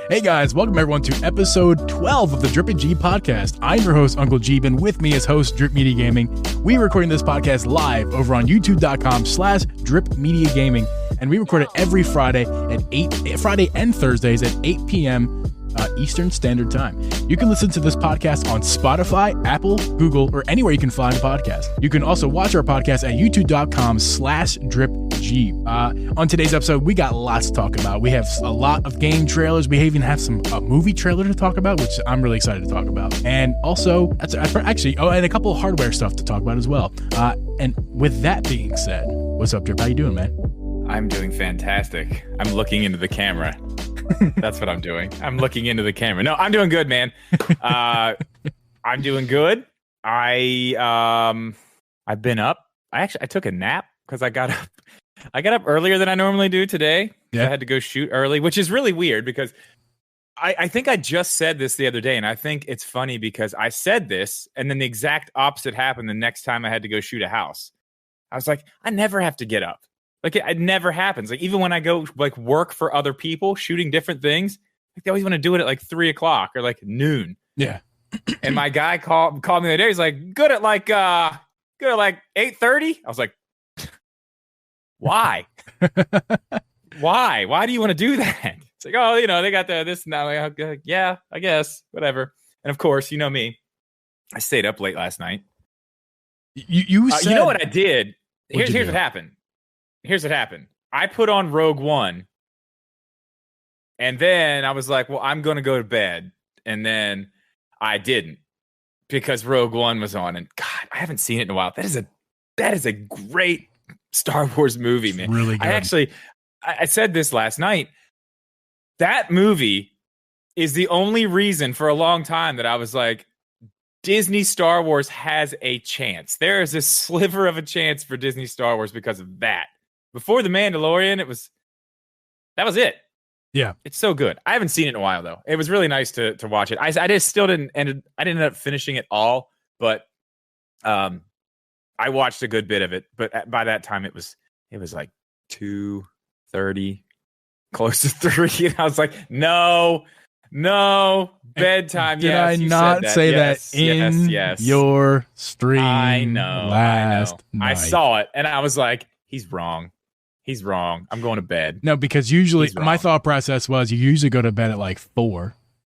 Hey guys, welcome everyone to episode 12 of the Drip Geeb Podcast. I'm your host, Uncle Geeb, and with me is host Drip Media Gaming. We're recording this podcast live over on youtube.com/Drip Media Gaming, and we record it every Friday and Thursdays at 8 p.m. Eastern Standard Time. You can listen to this podcast on Spotify, Apple, Google, or anywhere you can find a podcast. You can also watch our podcast at youtube.com/Drip Geeb. On today's episode, we got lots to talk about. We have a lot of game trailers. We even have a movie trailer to talk about, which I'm really excited to talk about. And also, and a couple of hardware stuff to talk about as well. And with that being said, what's up, Drip? How you doing, man? I'm doing fantastic. I'm looking into the camera. That's what I'm doing. I'm looking into the camera. No, I'm doing good, man. I'm doing good. I've been up. I took a nap because I got up earlier than I normally do today. Yeah. I had to go shoot early, which is really weird because I think I just said this the other day, and I think it's funny because I said this, and then the exact opposite happened the next time I had to go shoot a house. I was like, I never have to get up. Like it never happens. Like even when I go like work for other people shooting different things, like they always want to do it at like 3:00 or like noon. Yeah. And my guy called me the other day. He's like, good at like 8:30. I was like, why? Why do you want to do that? It's like, oh, they got this now. Like, yeah, I guess whatever. And of course, you know me, I stayed up late last night. You said, you know what I did? Here's what happened. Here's what happened. I put on Rogue One, and then I was like, well, I'm going to go to bed. And then I didn't because Rogue One was on. And God, I haven't seen it in a while. That is a great Star Wars movie, man. It's really good. I said this last night. That movie is the only reason for a long time that I was like, Disney Star Wars has a chance. There is a sliver of a chance for Disney Star Wars because of that. Before The Mandalorian, that was it. Yeah. It's so good. I haven't seen it in a while, though. It was really nice to watch it. I didn't end up finishing it all, but I watched a good bit of it. But by that time, it was like 2:30, close to 3. And I was like, no, bedtime. Did I not say that in your stream? I know. Night? I saw it, and I was like, he's wrong. He's wrong. I'm going to bed. No, because usually my thought process was you usually go to bed at like 4.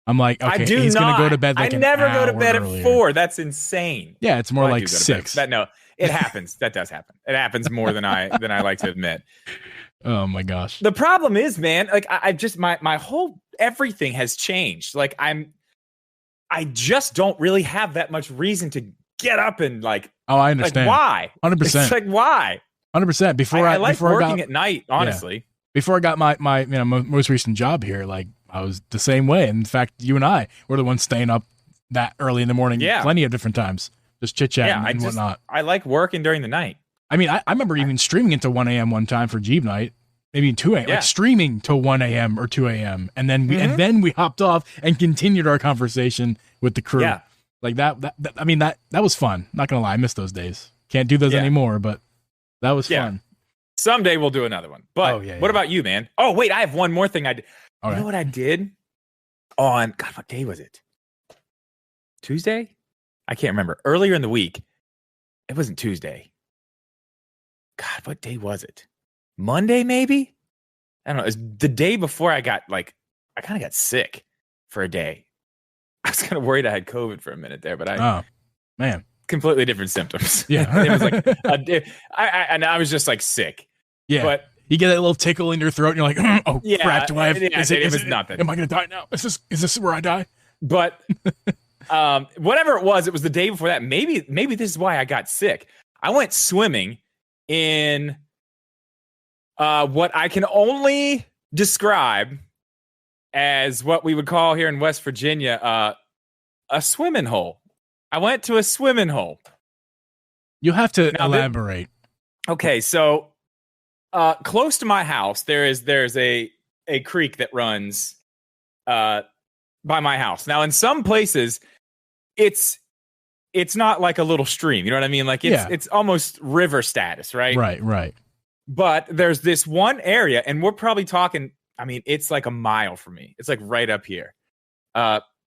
I'm like, okay, he's going to go to bed like an hour I never go to bed earlier. At 4. That's insane. Yeah, it's more like 6. No, it happens. That does happen. It happens more than I like to admit. Oh my gosh. The problem is, man, like I just my whole everything has changed. Like I just don't really have that much reason to get up and like. Oh, I understand. Like, why? 100%. It's like why? 100%. I like working at night, honestly. Yeah. Before I got my most recent job here, like I was the same way. In fact, you and I were the ones staying up that early in the morning, plenty of different times, just chit chatting and whatnot. I like working during the night. I mean, I remember even streaming into 1 a.m. one time for Geeb night, maybe 2 a.m. Like streaming till 1 a.m. or 2 a.m. and then we hopped off and continued our conversation with the crew. Yeah. Like that was fun. Not gonna lie, I miss those days. Can't do those anymore, but that was fun. Someday we'll do another one. But what about you, man? Oh, wait, I have one more thing I did. You know what I did on, God, what day was it? Tuesday? I can't remember. Earlier in the week. It wasn't Tuesday. God, what day was it? Monday, maybe? I don't know. It was the day before I kind of got sick for a day. I was kind of worried I had COVID for a minute there, but man. Completely different symptoms. Yeah. It was like I was just like sick. Yeah. But you get that little tickle in your throat and you're like, oh crap, do I have it was nothing. Am I gonna die now? Is this where I die? But whatever it was the day before that. Maybe this is why I got sick. I went swimming in what I can only describe as what we would call here in West Virginia a swimming hole. I went to a swimming hole. You have to elaborate. Okay, so close to my house, there's a creek that runs by my house. Now, in some places, it's not like a little stream. You know what I mean? Like it's almost river status, right? Right. But there's this one area, and we're probably talking I mean, it's like a mile from me. It's like right up here.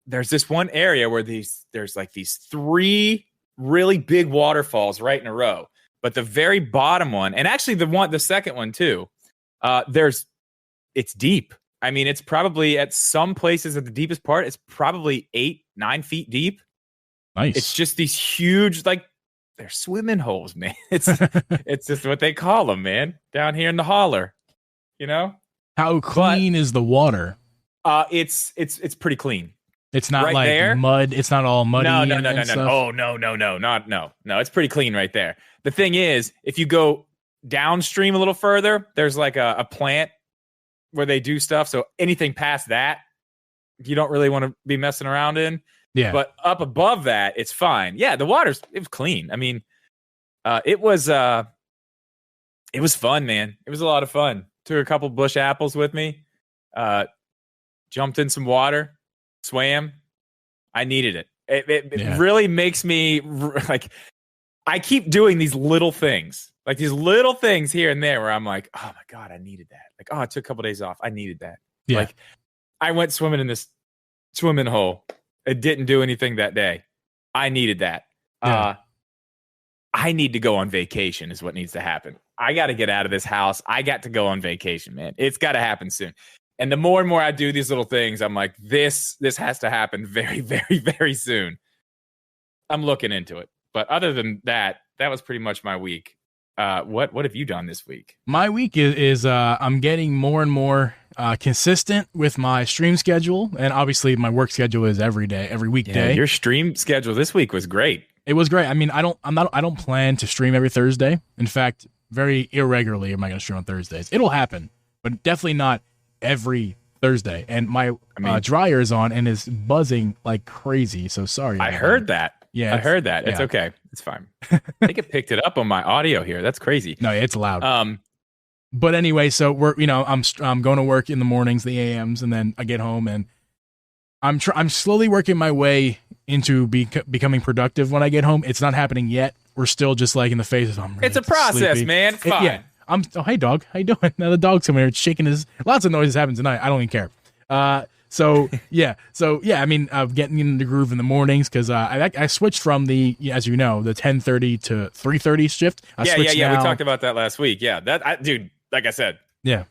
There's this one area where there's like these 3 really big waterfalls right in a row. But the very bottom one, and actually the second one too, it's deep. I mean, it's probably at some places at the deepest part, it's probably 8-9 feet deep. Nice. It's just these huge, like, they're swimming holes, man. It's just what they call them, man. Down here in the holler, you know. How clean is the water? It's pretty clean. It's not right like there. Mud. It's not all muddy. No. Stuff. Oh, no. It's pretty clean right there. The thing is, if you go downstream a little further, there's like a plant where they do stuff. So anything past that, you don't really want to be messing around in. Yeah. But up above that, it's fine. Yeah, it was clean. I mean, it was fun, man. It was a lot of fun. Took a couple bush apples with me. Jumped in some water. Swam. I needed it. It really makes me like, I keep doing these little things, like these little things here and there where I'm like, oh my God, I needed that. Like, oh, I took a couple days off. I needed that. Yeah. Like, I went swimming in this swimming hole. It didn't do anything that day. I needed that. Yeah. I need to go on vacation is what needs to happen. I got to get out of this house. I got to go on vacation, man. It's got to happen soon. And the more and more I do these little things, I'm like, this has to happen very, very, very soon. I'm looking into it. But other than that, that was pretty much my week. What have you done this week? My week is I'm getting more and more consistent with my stream schedule, and obviously my work schedule is every weekday. Yeah, your stream schedule this week was great. It was great. I mean, I don't plan to stream every Thursday. In fact, very irregularly am I going to stream on Thursdays. It'll happen, but definitely not every Thursday. And my dryer is on and is buzzing like crazy. So sorry. I heard that. Yeah, I heard that. It's okay. It's fine. I think it picked it up on my audio here. That's crazy. No, it's loud. But anyway, so I'm going to work in the mornings, the AMs, and then I get home and I'm slowly working my way into becoming productive when I get home. It's not happening yet. We're still just like in the phases. It's a process, sleepy. man. It's fine. Oh, hey dog, how you doing? Now the dog's coming here shaking lots of noises happen tonight. I don't even care. So I mean, getting in the groove in the mornings because I switched from the 10:30 to 3:30 shift. Yeah. We talked about that last week. Yeah, dude. Like I said. Yeah.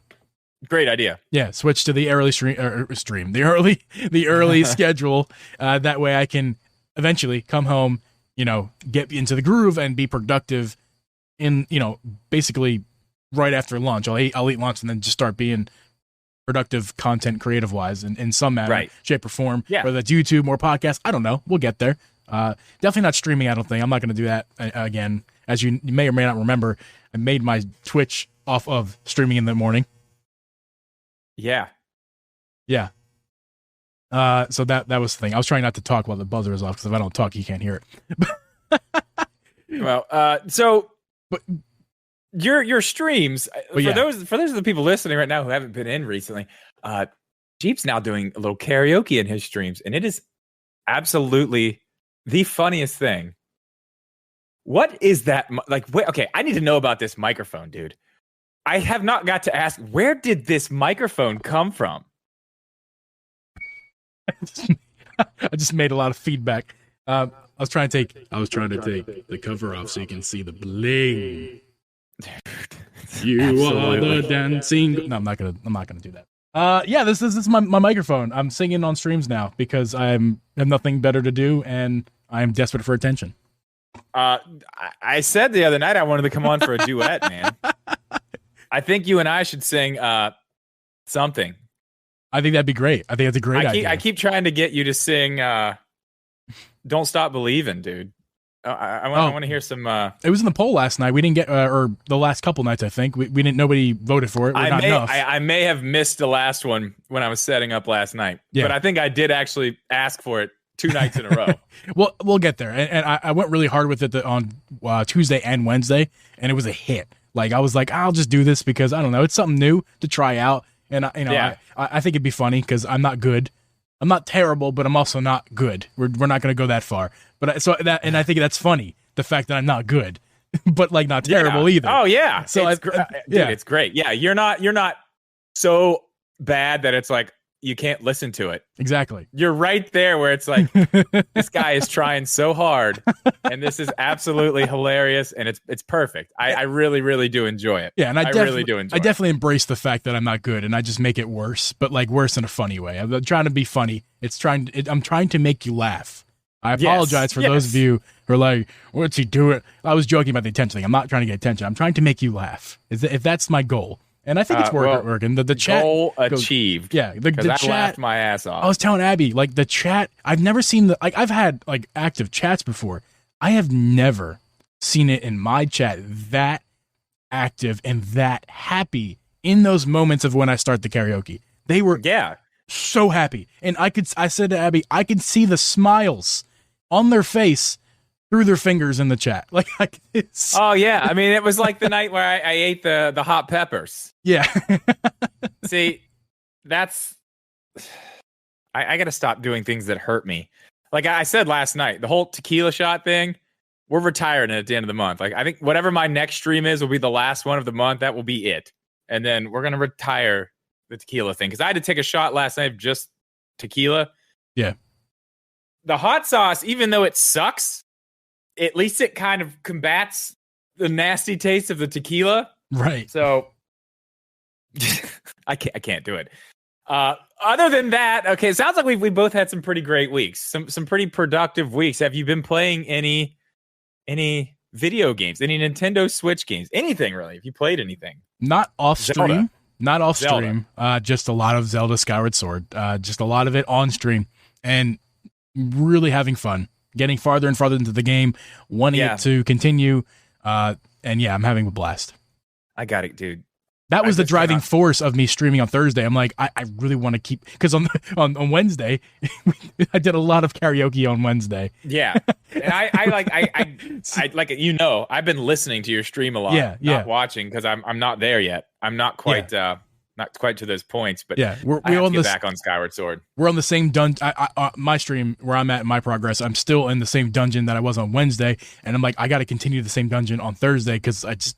Great idea. Yeah, switch to the early the early schedule. That way I can eventually come home, get into the groove and be productive in, basically right after lunch. I'll eat lunch and then just start being productive content creative wise in some manner, shape or form. Yeah. Whether that's YouTube, more podcasts, I don't know. We'll get there. Definitely not streaming, I don't think. I'm not going to do that again. As you may or may not remember, I made my Twitch off of streaming in the morning. Yeah. So that was the thing. I was trying not to talk while the buzzer is off because if I don't talk, you can't hear it. Well, but your streams for those of the people listening right now who haven't been in recently, Jeep's now doing a little karaoke in his streams, and it is absolutely the funniest thing. What is that like? Wait, okay, I need to know about this microphone, dude. I have not got to ask, where did this microphone come from? I just made a lot of feedback. I was trying to take the cover off so you can see the bling. You are the dancing. No, I'm not gonna do that. This is my microphone. I'm singing on streams now because I have nothing better to do and I'm desperate for attention. I said the other night I wanted to come on for a duet, man. I think you and I should sing something. I think that'd be great. I think that's a great idea. I keep trying to get you to sing Don't Stop Believing, dude. I want to hear some. It was in the poll last night. We didn't get, or the last couple nights, I think. We didn't. Nobody voted for it. I may have missed the last one when I was setting up last night. Yeah. But I think I did actually ask for it 2 nights in a row. Well, we'll get there. And I went really hard with it on Tuesday and Wednesday, and it was a hit. Like, I was like, I'll just do this because, I don't know, it's something new to try out. And, I think it'd be funny because I'm not good. I'm not terrible, but I'm also not good. We're not going to go that far. But I think that's funny, the fact that I'm not good, but like not terrible either. Oh yeah. So it's great. Yeah. You're not so bad that it's like you can't listen to it. Exactly. You're right there where it's like this guy is trying so hard, and this is absolutely hilarious, and it's perfect. I really, really do enjoy it. Yeah, and I really do enjoy I definitely embrace the fact that I'm not good, and I just make it worse, but like worse in a funny way. I'm trying to be funny. I'm trying to make you laugh. I apologize for those of you who are like, what's he doing? I was joking about the attention thing. I'm not trying to get attention. I'm trying to make you laugh. If that's my goal. And I think it's working. The chat goal achieved. Yeah, the chat. Laughed my ass off. I was telling Abby, like the chat. I've never seen I've had like active chats before. I have never seen it in my chat that active and that happy in those moments of when I start the karaoke. They were so happy, and I said to Abby, I could see the smiles on their face through their fingers in the chat. Oh yeah, I mean it was like the night where I ate the hot peppers. Yeah. See, that's I got to stop doing things that hurt me. Like I said last night, the whole tequila shot thing, we're retiring it at the end of the month. Like I think whatever my next stream is will be the last one of the month. That will be it, and then we're gonna retire the tequila thing because I had to take a shot last night of just tequila. Yeah. The hot sauce, even though it sucks, at least it kind of combats the nasty taste of the tequila. Right. So I can't do it. Other than that, okay, it sounds like we both had some pretty great weeks. Some pretty productive weeks. Have you been playing any video games, any Nintendo Switch games, anything really? Have you played anything? Not off stream. Zelda. Not off stream. Just a lot of Zelda Skyward Sword. Just a lot of it on stream. And really having fun. Getting farther and farther into the game, wanting it to continue. And yeah, I'm having a blast. I got it, dude. That was the driving force of me streaming on Thursday. I'm like, I really want to keep, because on Wednesday, I did a lot of karaoke on Wednesday. Yeah, and I like you know, I've been listening to your stream a lot, not watching because I'm not there yet. I'm not quite not quite to those points, but yeah, we're on get back on Skyward Sword. We're on the same dungeon. My stream where I'm at in my progress, I'm still in the same dungeon that I was on Wednesday, and I'm like, I got to continue the same dungeon on Thursday because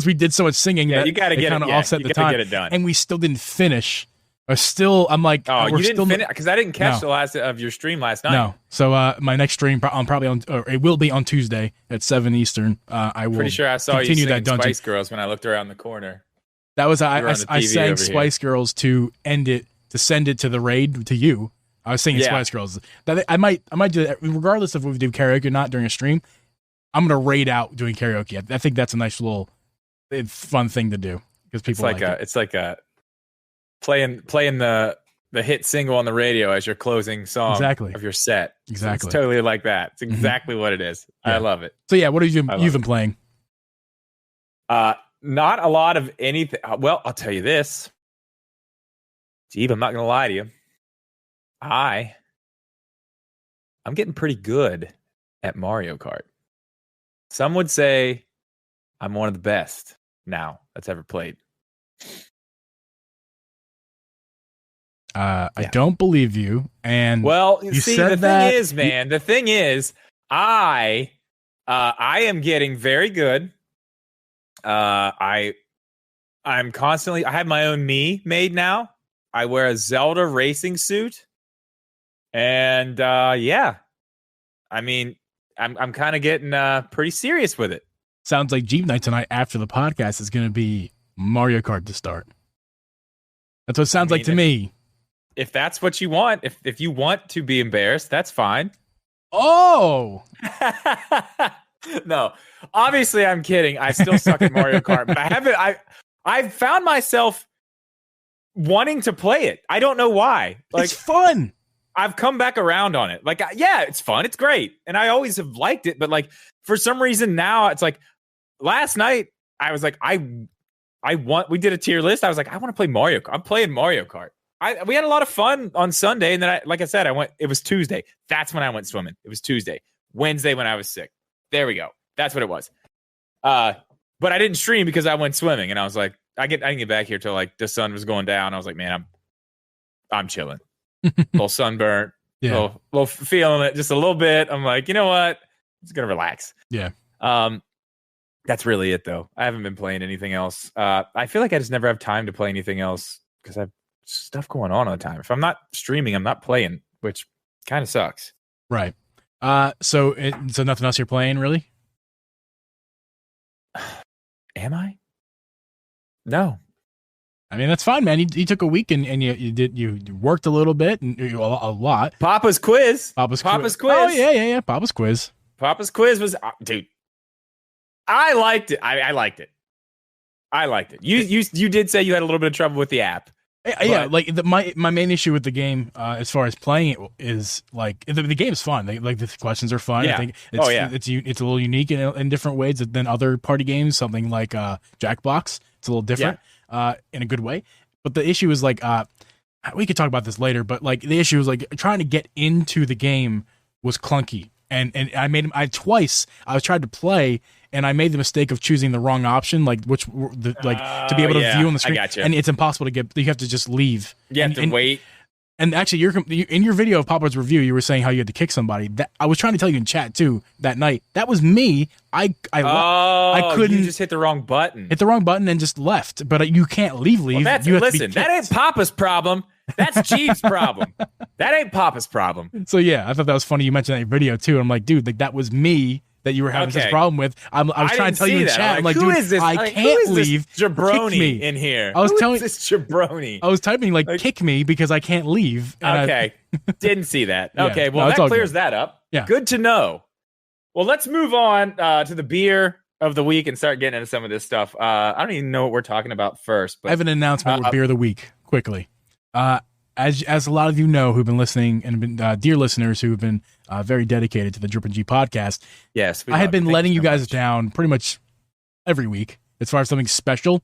we did so much singing that you got to get kind of offset the time, get it done. and we still didn't finish. I'm like, you didn't finish because I didn't catch the last of your stream last night. No, so my next stream, it will be on Tuesday at 7 Eastern. I will. Pretty sure I saw you singing Spice Girls when I looked around the corner. That was I sang Spice Girls to send it to the raid to you. I was singing Spice Girls. I might do that regardless of if we do karaoke or not during a stream. I'm gonna raid out doing karaoke. I think that's a nice little fun thing to do because people it's like playing the hit single on the radio as your closing song of your set. Exactly, it's totally like that. It's exactly what it is. Yeah. I love it. So yeah, what have you've been playing? Not a lot of anything. Well, I'll tell you this. Geeb, I'm not going to lie to you. I'm getting pretty good at Mario Kart. Some would say I'm one of the best now that's ever played. I don't believe you. And well, you see, the thing is, man, the thing is, I am getting very good. I'm constantly. I have my own Mii made now. I wear a Zelda racing suit, and I mean, I'm kind of getting pretty serious with it. Sounds like Geeb Night tonight after the podcast is going to be Mario Kart to start. That's what it sounds like to me. If that's what you want, if you want to be embarrassed, that's fine. Oh. No, obviously I'm kidding. I still suck at Mario Kart, but I've found myself wanting to play it. I don't know why. Like, it's fun. I've come back around on it. Like, yeah, it's fun. It's great. And I always have liked it. But like, for some reason now it's like last night I was like, we did a tier list. I was like, I want to play Mario Kart. I'm playing Mario Kart. We had a lot of fun on Sunday. And then like I said, it was Tuesday. That's when I went swimming. It was Tuesday. Wednesday when I was sick. There we go. That's what it was. But I didn't stream because I went swimming, and I was like, I didn't get back here till like the sun was going down. I was like, man, I'm chilling. A little sunburnt, little feeling it just a little bit. I'm like, you know what? I'm just gonna relax. Yeah. That's really it though. I haven't been playing anything else. I feel like I just never have time to play anything else because stuff going on all the time. If I'm not streaming, I'm not playing, which kind of sucks. Right. So nothing else you're playing, really? Am I? No. I mean, that's fine, man. You took a week and you worked a little bit and a lot. Papa's quiz. Papa's quiz. Oh yeah. Papa's quiz. Papa's quiz was, dude. I liked it. I liked it. I liked it. You did say you had a little bit of trouble with the app. Yeah, like my main issue with the game, as far as playing it, is like the game's fun. The questions are fun. Yeah. I think it's a little unique in different ways than other party games. Something like Jackbox, it's a little different in a good way. But the issue is like we could talk about this later. But like the issue is like trying to get into the game was clunky, and I tried to play. And I made the mistake of choosing the wrong option, to be able to view on the screen. I gotcha. And it's impossible to get. You have to just leave. You have to wait. And actually, in your video of Papa's review, you were saying how you had to kick somebody. That I was trying to tell you in chat too that night. That was me. I couldn't. You just hit the wrong button. Hit the wrong button and just left. But you can't leave. Well, that ain't Papa's problem. That's Geeb's problem. That ain't Papa's problem. So yeah, I thought that was funny. You mentioned that in your video too. I'm like, dude, that was me that you were having such a problem with. I was trying to tell you in chat. I'm like, who dude, is this? I can't leave. Jabroni in here. I was telling this jabroni. I was typing kick me because I can't leave. Okay. Didn't see that. Yeah, okay. Well, that clears that up. Yeah. Good to know. Well, let's move on to the beer of the week and start getting into some of this stuff. I don't even know what we're talking about first. But I have an announcement with beer of the week quickly. As a lot of you know who've been listening and been dear listeners who've been very dedicated to the Drip Geeb Podcast. Yes, I had been letting you guys down pretty much every week as far as something special.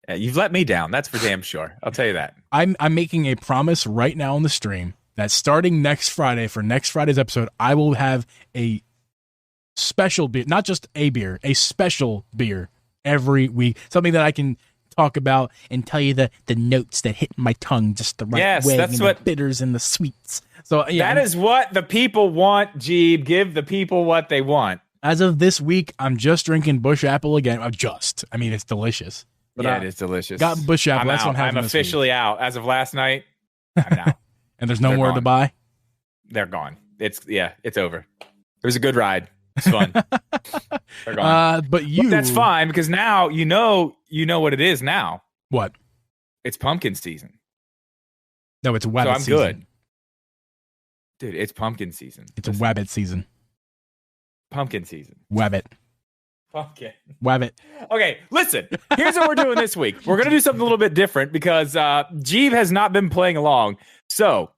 Yeah, you've let me down. That's for damn sure. I'll tell you that. I'm making a promise right now on the stream that starting next Friday for next Friday's episode, I will have a special beer, not just a beer, a special beer every week. Something that I can talk about and tell you the notes that hit my tongue just the right way. That's what the bitters and the sweets. So yeah, that is what the people want, Geeb. Give the people what they want. As of this week, I'm just drinking Bush Apple again. I mean, it's delicious. But it is delicious. Got Bush Apple. That's what I'm officially out. As of last night, I'm out. And there's no more to buy? They're gone. It's over. It was a good ride. It's fun. They're gone. But that's fine because now you know what it is now. What? It's pumpkin season. No, it's wabbit season. So I'm good. Dude, it's pumpkin season. It's a wabbit season. Pumpkin season. Wabbit. Pumpkin. Wabbit. Okay, listen. Here's what we're doing this week. We're going to do something a little bit different because Geeb has not been playing along. So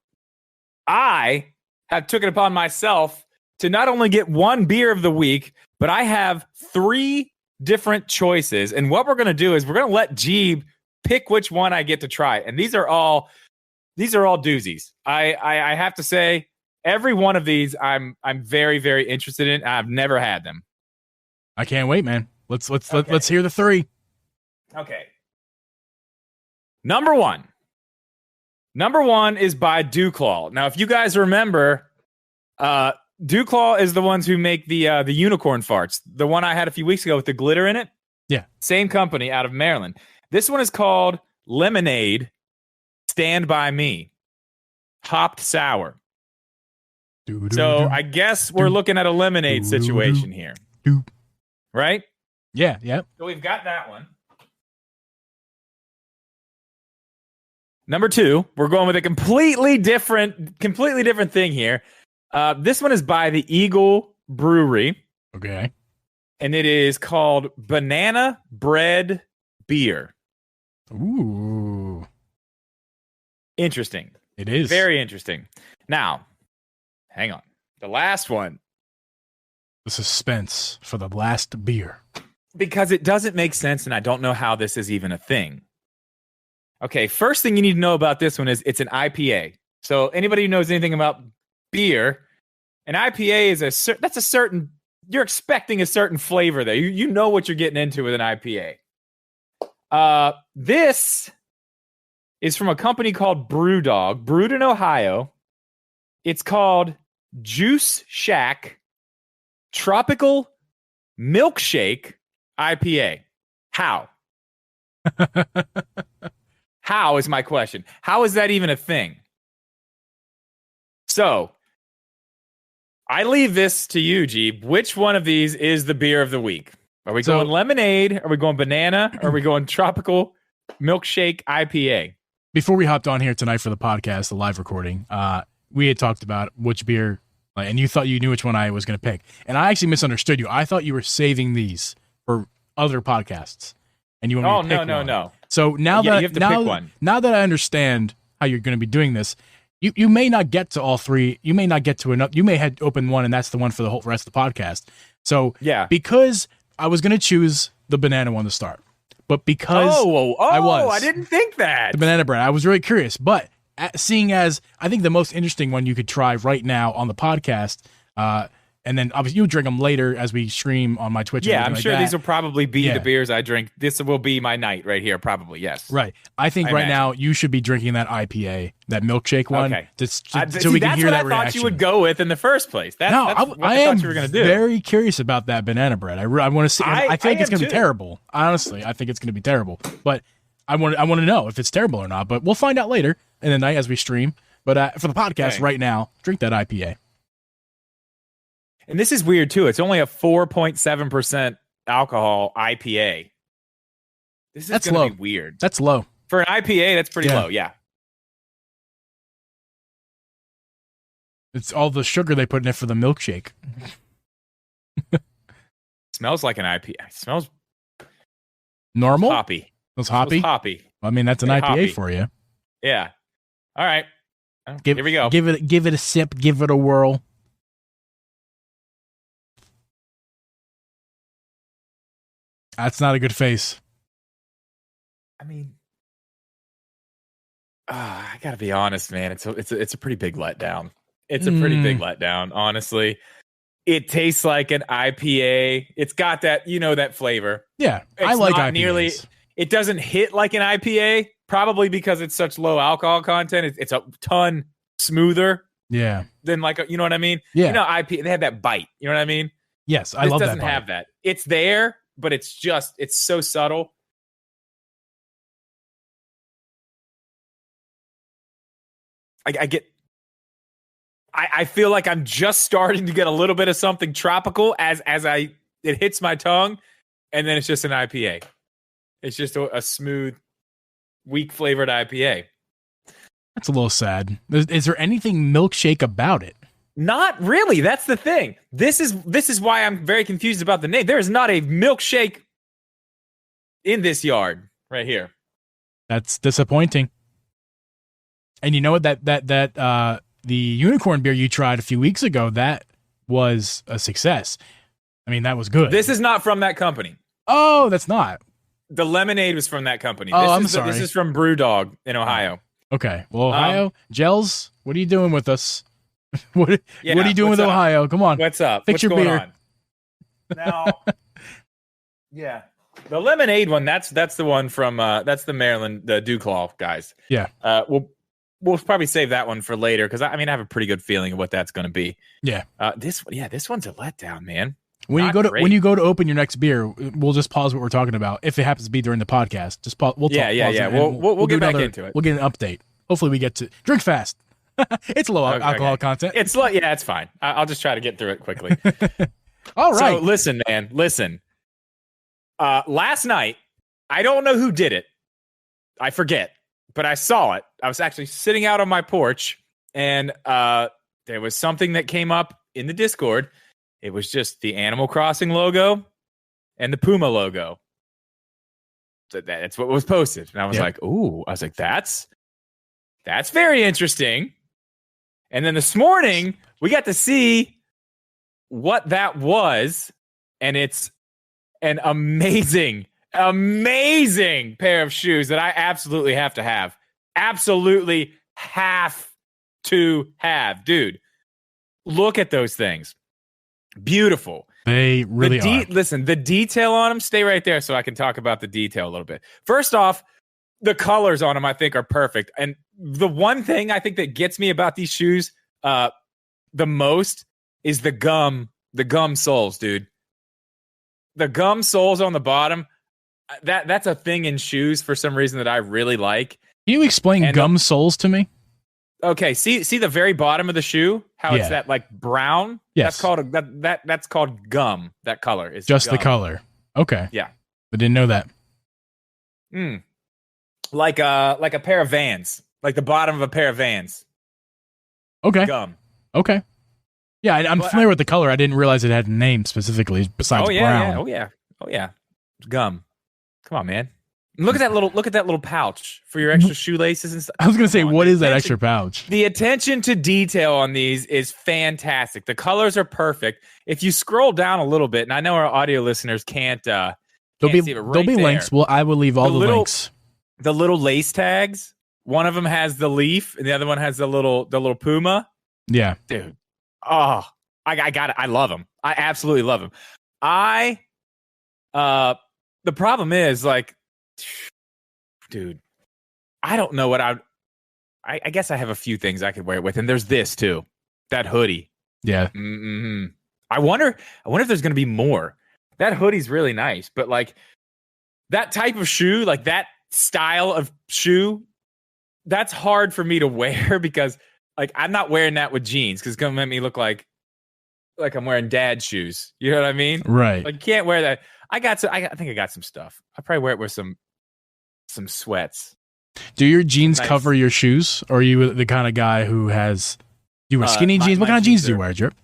I have took it upon myself to not only get one beer of the week, but I have 3 different choices. And what we're going to do is we're going to let Geeb pick which one I get to try. And these are all doozies. I have to say, every one of these I'm very, very interested in. I've never had them. I can't wait, man. Let's hear the 3. Okay. Number one is by Dewclaw. Now, if you guys remember, Dewclaw is the ones who make the unicorn farts. The one I had a few weeks ago with the glitter in it. Yeah. Same company out of Maryland. This one is called Lemonade Stand By Me. Hopped sour. So I guess we're looking at a lemonade situation here. Right? Yeah. So we've got that one. Number 2, we're going with a completely different thing here. This one is by the Eagle Brewery. Okay. And it is called Banana Bread Beer. Ooh. Interesting. It is. Very interesting. Now, hang on. The last one. The suspense for the last beer. Because it doesn't make sense, and I don't know how this is even a thing. Okay, first thing you need to know about this one is it's an IPA. So anybody who knows anything about beer, an IPA is you're expecting a certain flavor there. You know what you're getting into with an IPA. This is from a company called Brewdog, brewed in Ohio. It's called Juice Shack Tropical Milkshake IPA. How? How is my question? How is that even a thing? So I leave this to you, Geeb. Which one of these is the beer of the week? Are we going lemonade? Are we going banana? Or are we going tropical milkshake IPA? Before we hopped on here tonight for the podcast, the live recording, we had talked about which beer, and you thought you knew which one I was going to pick. And I actually misunderstood you. I thought you were saving these for other podcasts. And you want me to pick one. No. So now you have to pick one. Now that I understand how you're going to be doing this, you may not get to all three. You may not get to another. You may have open one, and that's the one for the whole rest of the podcast. So because I was going to choose the banana one to start, but because I didn't think that the banana bread. I was really curious, but seeing as I think the most interesting one you could try right now on the podcast, and then obviously you'll drink them later as we stream on my Twitch. Yeah, I'm sure these will probably be the beers I drink. This will be my night right here, probably. Yes. Right. I think right now you should be drinking that IPA, that milkshake one, so we can hear that reaction. That's what I thought you would go with in the first place. That's what I thought you were going to do. Very curious about that banana bread. I want to see. I feel like it's going to be terrible. Honestly, I think it's going to be terrible. But I want to know if it's terrible or not. But we'll find out later in the night as we stream. But for the podcast right now, drink that IPA. And this is weird, too. It's only a 4.7% alcohol IPA. This is going to be weird. That's low. For an IPA, that's pretty low, yeah. It's all the sugar they put in it for the milkshake. Smells like an IPA. It smells normal? Hoppy. Smells hoppy? Hoppy. I mean, that's an IPA hoppy for you. Yeah. All right. Here we go. Give it a sip. Give it a whirl. That's not a good face. I mean, I gotta be honest, man. It's a pretty big letdown. It's a pretty big letdown, honestly. It tastes like an IPA. It's got that, that flavor. Yeah, I like IPAs. It doesn't hit like an IPA, probably because it's such low alcohol content. It's a ton smoother. Yeah. Than you know what I mean? Yeah. IPA, they have that bite. You know what I mean? Yes, I love that. This doesn't have that. It's there, but it's so subtle. I feel like I'm just starting to get a little bit of something tropical as it hits my tongue, and then it's just an IPA. It's just a smooth, weak flavored IPA. That's a little sad. Is there anything milkshake about it? Not really. That's the thing. This is why I'm very confused about the name. There is not a milkshake in this yard right here. That's disappointing. And you know what? That the unicorn beer you tried a few weeks ago, that was a success. I mean, that was good. This is not from that company. Oh, that's not. The lemonade was from that company. I'm sorry. This is from Brewdog in Ohio. Okay. Well, Ohio, Gels, what are you doing with us? What are you doing with Ohio? Come on. What's up? Fix your beer. On? Now, yeah. The lemonade one, that's the one from that's the Maryland, the Dewclaw guys. Yeah. We'll probably save that one for later because I have a pretty good feeling of what that's going to be. Yeah. This one's a letdown, man. When you go to open your next beer, we'll just pause what we're talking about. If it happens to be during the podcast, just pause. We'll get back into it. We'll get an update. Hopefully, we get to drink fast. It's low alcohol content. It's it's fine. I'll just try to get through it quickly. All right. So listen, man. Listen. Last night, I don't know who did it. I forget, but I saw it. I was actually sitting out on my porch, and there was something that came up in the Discord. It was just the Animal Crossing logo and the Puma logo. So that's what was posted. And I was like, ooh, I was like, that's very interesting. And then this morning, we got to see what that was. And it's an amazing pair of shoes that I absolutely have to have. Absolutely have to have. Dude, look at those things. Beautiful. They really are. Listen, the detail on them, stay right there so I can talk about the detail a little bit. First off, the colors on them, I think, are perfect. And the one thing I think that gets me about these shoes the most is the gum soles, dude. The gum soles on the bottom, that's a thing in shoes for some reason that I really like. Can you explain And gum soles to me? Okay, see the very bottom of the shoe, how it's that like brown. Yes, that's called gum. That color is just gum. the color. Okay, Yeah, I didn't know that. Like a pair of Vans, like the bottom of a pair of Vans. Okay, Gum. Okay, yeah, I'm familiar with the color. I didn't realize it had a name specifically besides brown. Yeah. Oh yeah, gum. Come on, man. Look at that little pouch for your extra shoelaces and stuff. I was gonna say, what is that extra pouch? The attention to detail on these is fantastic. The colors are perfect. If you scroll down a little bit, and I know our audio listeners can't see it, but there'll be links. Well, I will leave all the links. The little lace tags. One of them has the leaf, and the other one has the little puma. Yeah, dude. Oh, I got it. I love them. I absolutely love them. The problem is, like, dude, I don't know what I guess I have a few things I could wear it with, and there's this too, that hoodie. Yeah. Mm-hmm. I wonder if there's going to be more. That hoodie's really nice, but like that type of shoe, like that style of shoe, that's hard for me to wear because like I'm not wearing that with jeans because it's going to make me look like I'm wearing dad shoes. You know what I mean? Right. Like, can't wear that. I think I got some stuff. I'll probably wear it with some sweats. Do your jeans cover your shoes, or are you the kind of guy who has? Do you wear skinny jeans? What kind of jeans do you wear, Drip?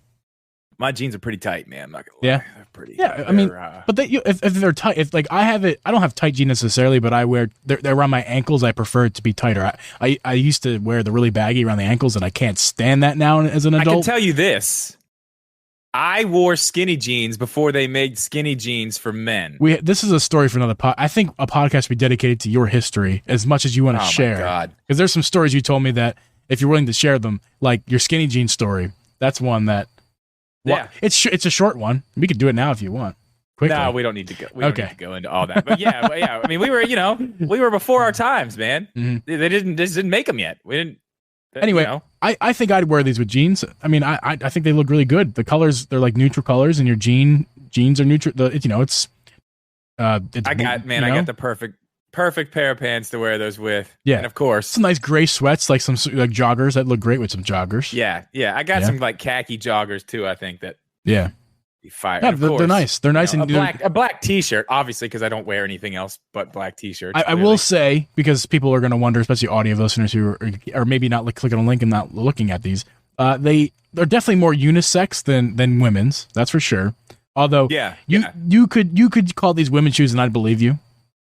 My jeans are pretty tight, man. I'm not gonna lie. Yeah, they're pretty. Yeah, I mean, but if they're tight, if like I don't have tight jeans necessarily, but I wear they're around my ankles. I prefer it to be tighter. I used to wear the really baggy around the ankles, and I can't stand that now as an adult. I can tell you this. I wore skinny jeans before they made skinny jeans for men. This is a story for another I think a podcast be dedicated to your history as much as you want to share. Oh my God. Because there's some stories you told me that if you're willing to share them, like your skinny jeans story, that's one that. Well, it's a short one. We could do it now if you want. Quickly. No, we don't need to go. We don't need to go into all that. But yeah. I mean, we were before our times, man. Mm-hmm. They didn't make them yet. We didn't. Anyway, I think I'd wear these with jeans. I mean, I think they look really good. The colors, they're like neutral colors, and your jeans are neutral. I got the perfect pair of pants to wear those with. Yeah, and of course, some nice gray sweats, like some like joggers that look great with some joggers. Yeah. I got some like khaki joggers too. I think that. Yeah. Fire. Yeah, they're nice. They're nice, and a black T-shirt, obviously, because I don't wear anything else but black T-shirts. I will say, because people are going to wonder, especially audio listeners who are maybe not clicking on a link and not looking at these, they're definitely more unisex than women's. That's for sure. Although, you could call these women's shoes, and I'd believe you.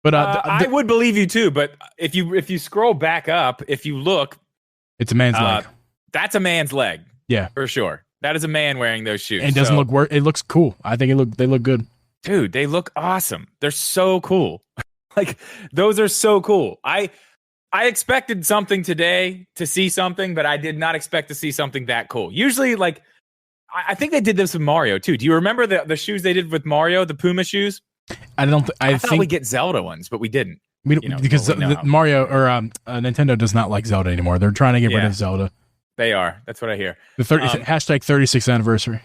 But I would believe you too. But if you scroll back up, if you look, it's a man's leg. That's a man's leg. Yeah, for sure. That is a man wearing those shoes. And it doesn't look worse. It looks cool. I think they look good. Dude, they look awesome. They're so cool. Like, those are so cool. I expected something today to see something, but I did not expect to see something that cool. Usually, like, I think they did this with Mario too. Do you remember the shoes they did with Mario, the Puma shoes? I thought we get Zelda ones, but we didn't. Because Mario or Nintendo does not like Zelda anymore. They're trying to get rid of Zelda. They are. That's what I hear. The hashtag 36th anniversary.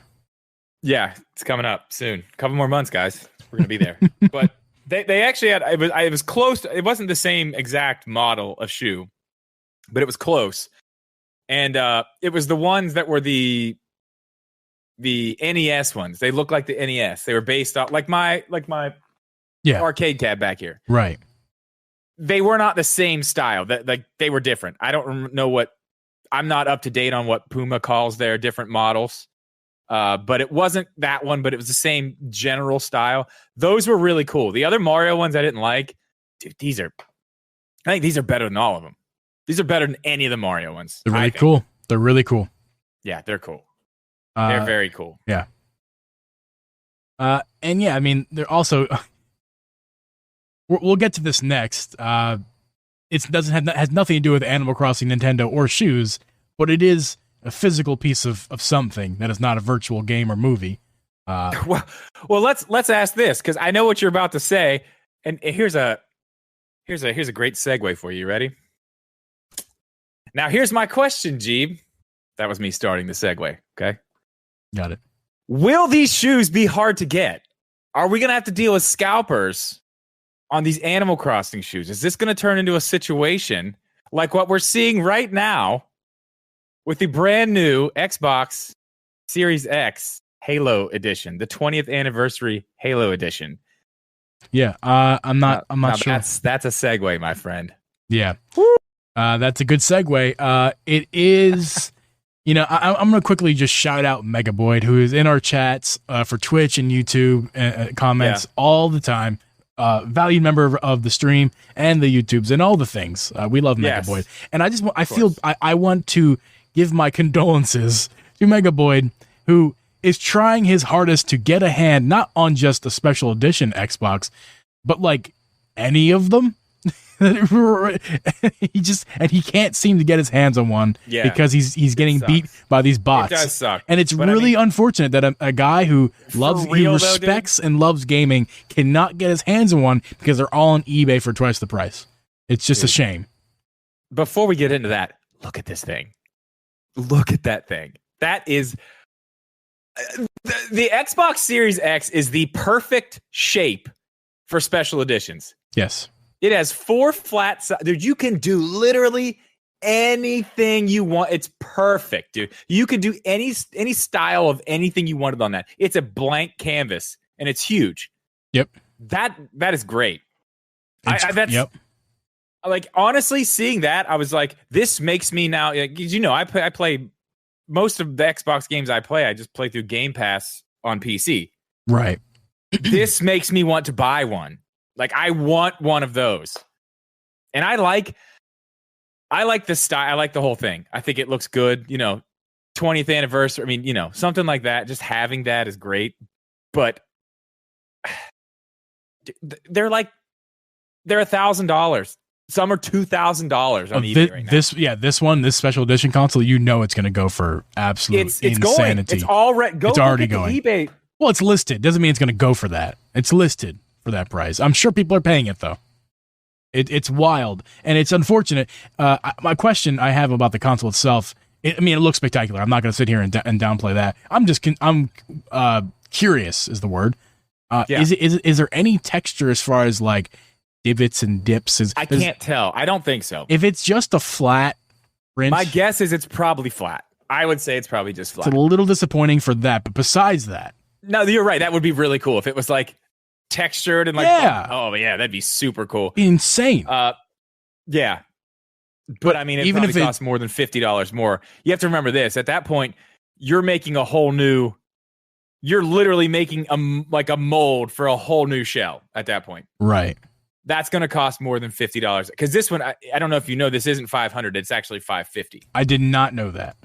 Yeah, it's coming up soon. A couple more months, guys. We're gonna be there. But they actually had. It was close. It wasn't the same exact model of shoe, but it was close. And it was the ones that were the NES ones. They look like the NES. They were based off like my arcade tab back here. Right. They were not the same style. They were different. I don't know what. I'm not up to date on what Puma calls their different models, but it wasn't that one, but it was the same general style. Those were really cool. The other Mario ones I didn't like. Dude, I think these are better than all of them. These are better than any of the Mario ones. They're really cool. They're really cool. Yeah, they're cool. They're very cool. Yeah. And yeah, I mean, they're also. We'll get to this next. It has nothing to do with Animal Crossing, Nintendo, or shoes, but it is a physical piece of something that is not a virtual game or movie. Well, let's ask this, because I know what you're about to say, and here's a great segue for you. You ready? Now, here's my question, Geeb. That was me starting the segue. Okay, got it. Will these shoes be hard to get? Are we gonna have to deal with scalpers on these Animal Crossing shoes? Is this going to turn into a situation like what we're seeing right now with the brand new Xbox Series X Halo Edition, the 20th anniversary Halo Edition. Yeah, I'm not sure. That's a segue, my friend. Yeah, that's a good segue. It is, I'm going to quickly just shout out Megaboyd, who is in our chats for Twitch and YouTube comments all the time. Valued member of the stream and the YouTubes and all the things. We love Megaboyd, and I want to give my condolences to Megaboyd, who is trying his hardest to get a hand not on just the special edition Xbox, but like any of them. he can't seem to get his hands on one because he's getting beat by these bots. It does suck. And it's really unfortunate that a guy who respects and loves gaming cannot get his hands on one because they're all on eBay for twice the price. It's just a shame. Before we get into that, look at this thing. Look at that thing. That is the Xbox Series X is the perfect shape for special editions. Yes. It has 4 flat sides. Dude, you can do literally anything you want. It's perfect, dude. You can do any style of anything you wanted on that. It's a blank canvas, and it's huge. Yep. That is great. Yep. Like, honestly, seeing that, I was like, this makes me now, I play most of the Xbox games I just play through Game Pass on PC. Right. This makes me want to buy one. Like, I want one of those. And I like the style. I like the whole thing. I think it looks good. 20th anniversary. I mean, something like that. Just having that is great. But they're $1,000. Some are $2,000 on eBay right now. This special edition console, it's going to go for absolute insanity. Going. It's already going. eBay. Well, it's listed. Doesn't mean it's going to go for that. It's listed for that price. I'm sure people are paying it though. It's wild and it's unfortunate. My question I have about the console itself. It looks spectacular. I'm not going to sit here and downplay that. I'm curious is the word. Is there any texture as far as like divots and dips? I can't tell. I don't think so. If it's just a flat print, my guess is it's probably flat. I would say it's probably just flat. It's a little disappointing for that, but besides that, no, you're right. That would be really cool if it was like textured and like, that'd be super cool. Insane. Yeah. But I mean, even if it costs more than $50 more, you have to remember this. At that point, you're making you're literally making a mold for a whole new shell at that point. Right. That's going to cost more than $50 because this one, I don't know if you know, this isn't $500. It's actually $550. I did not know that.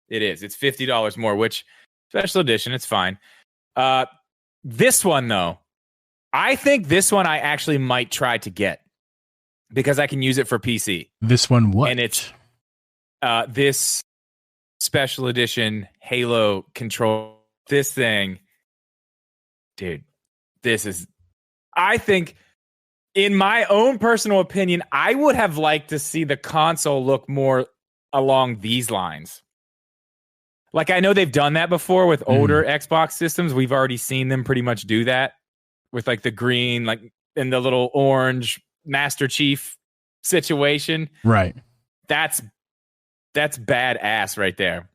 It is. It's $50 more, which special edition, it's fine. This one though, I think this one I actually might try to get because I can use it for PC. This one what? And it's this special edition Halo control. This thing, dude, I think, in my own personal opinion, I would have liked to see the console look more along these lines. Like, I know they've done that before with older Xbox systems. We've already seen them pretty much do that with like the green, like, and the little orange Master Chief situation. Right. That's badass right there.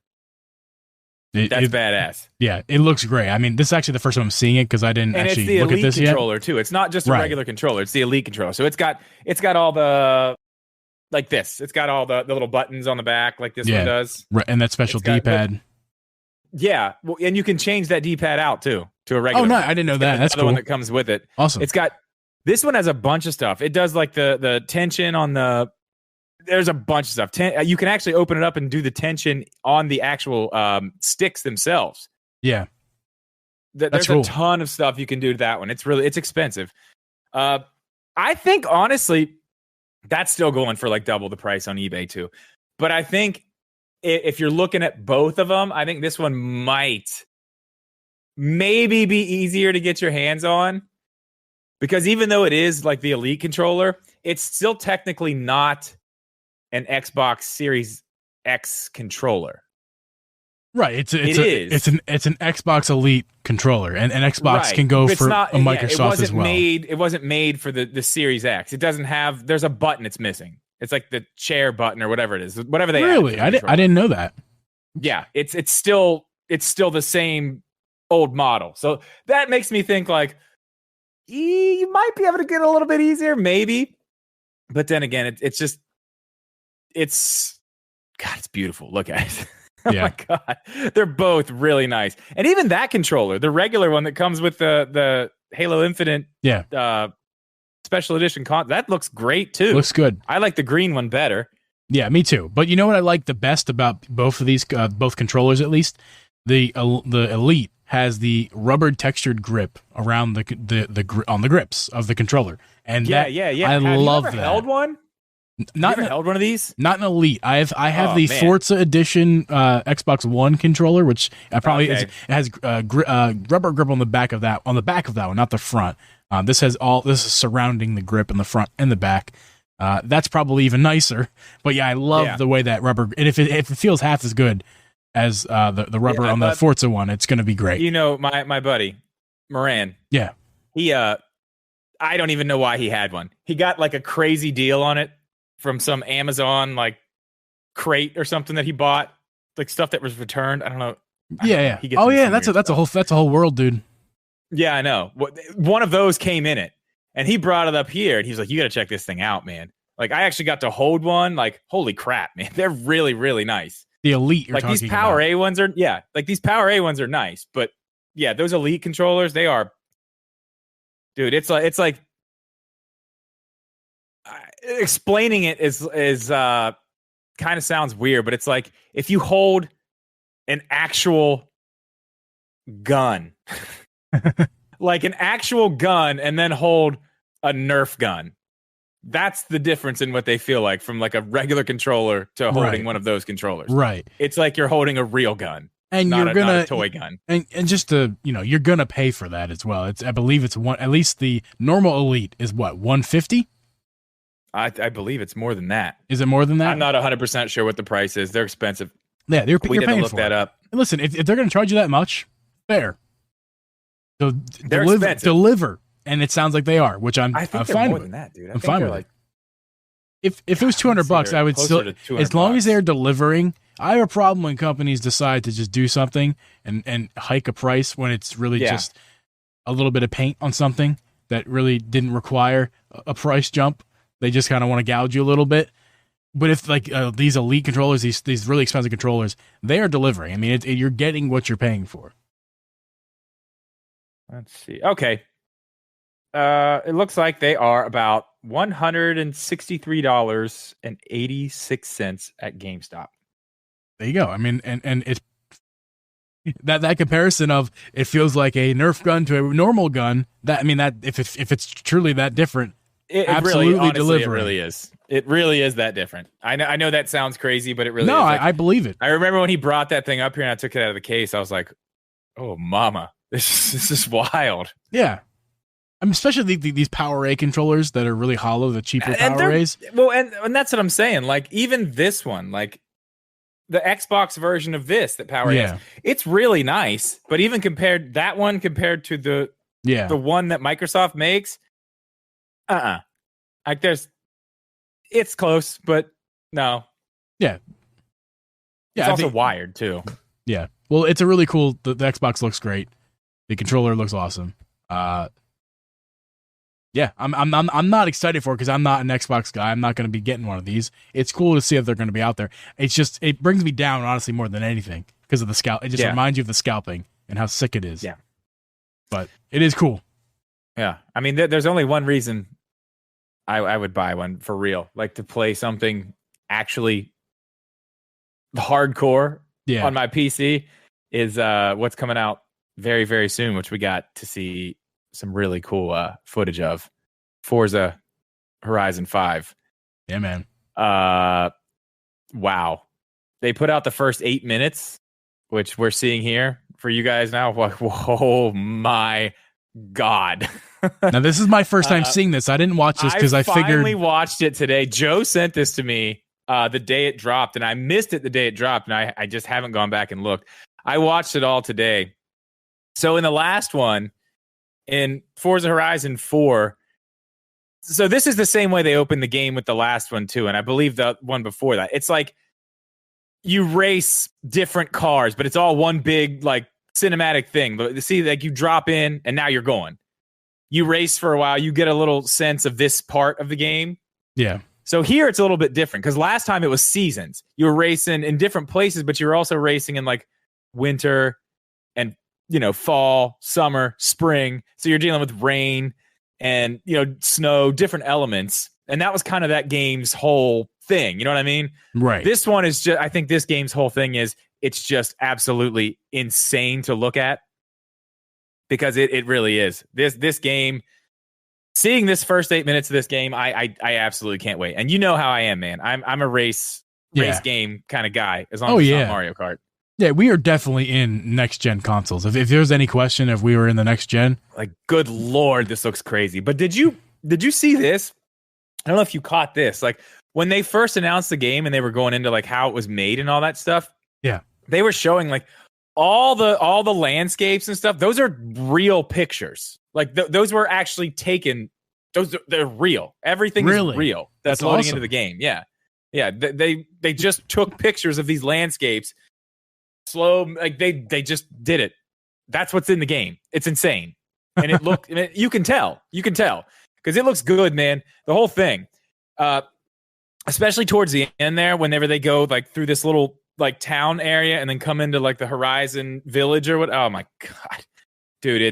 That's badass. Yeah, it looks great. I mean, this is actually the first time I'm seeing it because I didn't actually look at this yet. It's the Elite controller too. It's not just a regular controller. It's the Elite controller. So it's got all the, like this. It's got all the little buttons on the back like this one does. Right, and that special D-pad. Yeah, well, and you can change that D-pad out too to a regular. Oh no, I didn't know that. That's cool. The one that comes with it. Awesome. This one has a bunch of stuff. It does like the tension on the. There's a bunch of stuff. You can actually open it up and do the tension on the actual sticks themselves. Yeah, there's cool. A ton of stuff you can do to that one. It's expensive. I think honestly, that's still going for like double the price on eBay too. But I think if you're looking at both of them, I think this one might maybe be easier to get your hands on because even though it is like the Elite controller, it's still technically not an Xbox Series X controller. Right. It's an Xbox Elite controller, and Xbox can go for a Microsoft as well. It wasn't made for the Series X. It doesn't have. There's a button it's missing. It's like the chair button or whatever it is, whatever they really. I didn't know that. Yeah, it's still the same old model. So that makes me think like you might be able to get a little bit easier, maybe. But then again, it's God, it's beautiful. Look at it. Oh my God. They're both really nice. And even that controller, the regular one that comes with the Halo Infinite special edition that looks great too. Looks good. I like the green one better. Yeah, me too. But you know what I like the best about both of these, both controllers at least? The Elite has the rubber textured grip around on the grips of the controller. And I love that. Held one? Not held one of these? Not an Elite. I have the Forza Edition Xbox One controller, which it has rubber grip on the back of that one, not the front. This is surrounding the grip in the front and the back. That's probably even nicer. But yeah, I love the way that rubber. And if it feels half as good as the rubber on the Forza one, it's going to be great. You know, my buddy Moran. Yeah, he I don't even know why he had one. He got like a crazy deal on it from some Amazon like crate or something that he bought, like stuff that was returned. I don't know. Yeah. That's a whole world, dude. Yeah, I know. One of those came in it, and he brought it up here, and he's like, "You got to check this thing out, man." Like, I actually got to hold one. Like, holy crap, man! They're really, really nice. The Elite, like these Power A ones are, like these Power A ones are nice, but yeah, those Elite controllers, they are, dude. It's like. Explaining it is kind of sounds weird, but it's like if you hold an actual gun, like an actual gun, and then hold a Nerf gun. That's the difference in what they feel like from like a regular controller to holding one of those controllers. Right. It's like you're holding a real gun. And not a toy gun. And just to, you're gonna pay for that as well. I believe it's at least the normal Elite is what, $150? I believe it's more than that. Is it more than that? I'm not 100% sure what the price is. They're expensive. Yeah, we didn't look that up. And listen, if they're going to charge you that much, fair. So they're expensive. Deliver, and it sounds like they are, which I'm they're fine more with. Than that, dude. I'm fine with it. If it was $200, I would still, as long as they're delivering. I have a problem when companies decide to just do something and hike a price when it's really just a little bit of paint on something that really didn't require a price jump. They just kind of want to gouge you a little bit. But if like these Elite controllers, these really expensive controllers, they are delivering. I mean, you're getting what you're paying for. Let's see. Okay. It looks like they are about $163.86 at GameStop. There you go. I mean, and it's that comparison of it feels like a Nerf gun to a normal gun. That if it's truly that different. It absolutely really, honestly, delivering. It really is. It really is that different. I know that sounds crazy, but it really is. No, I believe it. I remember when he brought that thing up here and I took it out of the case. I was like, "Oh, mama, this is wild." Yeah, I mean, especially these Power A controllers that are really hollow, the cheaper Power A's. Well, and that's what I'm saying. Like even this one, like the Xbox version of this that Power A has, it's really nice. But even compared to the one that Microsoft makes. Like it's close, but no. Yeah. It's also wired too. Yeah. Well, it's a really cool. The Xbox looks great. The controller looks awesome. Yeah, I'm not excited for it because I'm not an Xbox guy. I'm not going to be getting one of these. It's cool to see if they're going to be out there. It's just it brings me down honestly more than anything because of the scalp. It just reminds you of the scalping and how sick it is. Yeah. But it is cool. Yeah. I mean, there's only one reason I would buy one for real, like to play something actually hardcore on my PC is what's coming out very, very soon, which we got to see some really cool footage of. Forza Horizon 5. Yeah, man. Wow. They put out the first 8 minutes, which we're seeing here for you guys now. Oh my God. Now, this is my first time seeing this. I didn't watch this because I figured... I finally watched it today. Joe sent this to me the day it dropped, and I missed it the day it dropped, and I just haven't gone back and looked. I watched it all today. So in the last one, in Forza Horizon 4, So this is the same way they opened the game with the last one too, and I believe the one before that. It's like you race different cars, but it's all one big like cinematic thing. But see, like you drop in and now you're going. You race for a while, you get a little sense of this part of the game. Yeah. So here it's a little bit different because last time it was seasons. You were racing in different places, but you were also racing in like winter and fall, summer, spring. So you're dealing with rain and snow, different elements. And that was kind of that game's whole thing. You know what I mean? Right. This one is just, I think this game's whole thing is it's just absolutely insane to look at because it really is. This game, seeing this first 8 minutes of this game, I absolutely can't wait. And you know how I am, man. I'm a race game kind of guy as long as it's not Mario Kart. Yeah, we are definitely in next gen consoles. If there's any question if we were in the next gen, like good Lord, this looks crazy. But did you see this? I don't know if you caught this. Like when they first announced the game and they were going into like how it was made and all that stuff. Yeah. They were showing like all the landscapes and stuff. Those are real pictures. Like those were actually taken. They're real. Everything is real. That's loading awesome. into the game. Yeah. Yeah. They just took pictures of these landscapes. Slow, like they just did it. That's what's in the game. It's insane. And it look you can tell because it looks good, man. The whole thing. Especially towards the end there, whenever they go like through this little like town area and then come into like the Horizon Village or what. Oh my God, dude,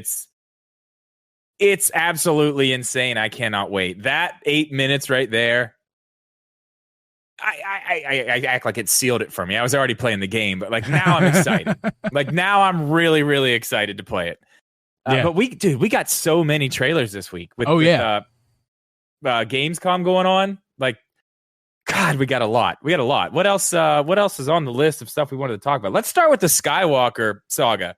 it's absolutely insane. I cannot wait. That 8 minutes right there. I act like it sealed it for me. I was already playing the game, but like now I'm excited. Like now I'm really, really excited to play it. But we got so many trailers this week with Gamescom going on. Like, God, we got a lot. What else is on the list of stuff we wanted to talk about? Let's start with the Skywalker saga.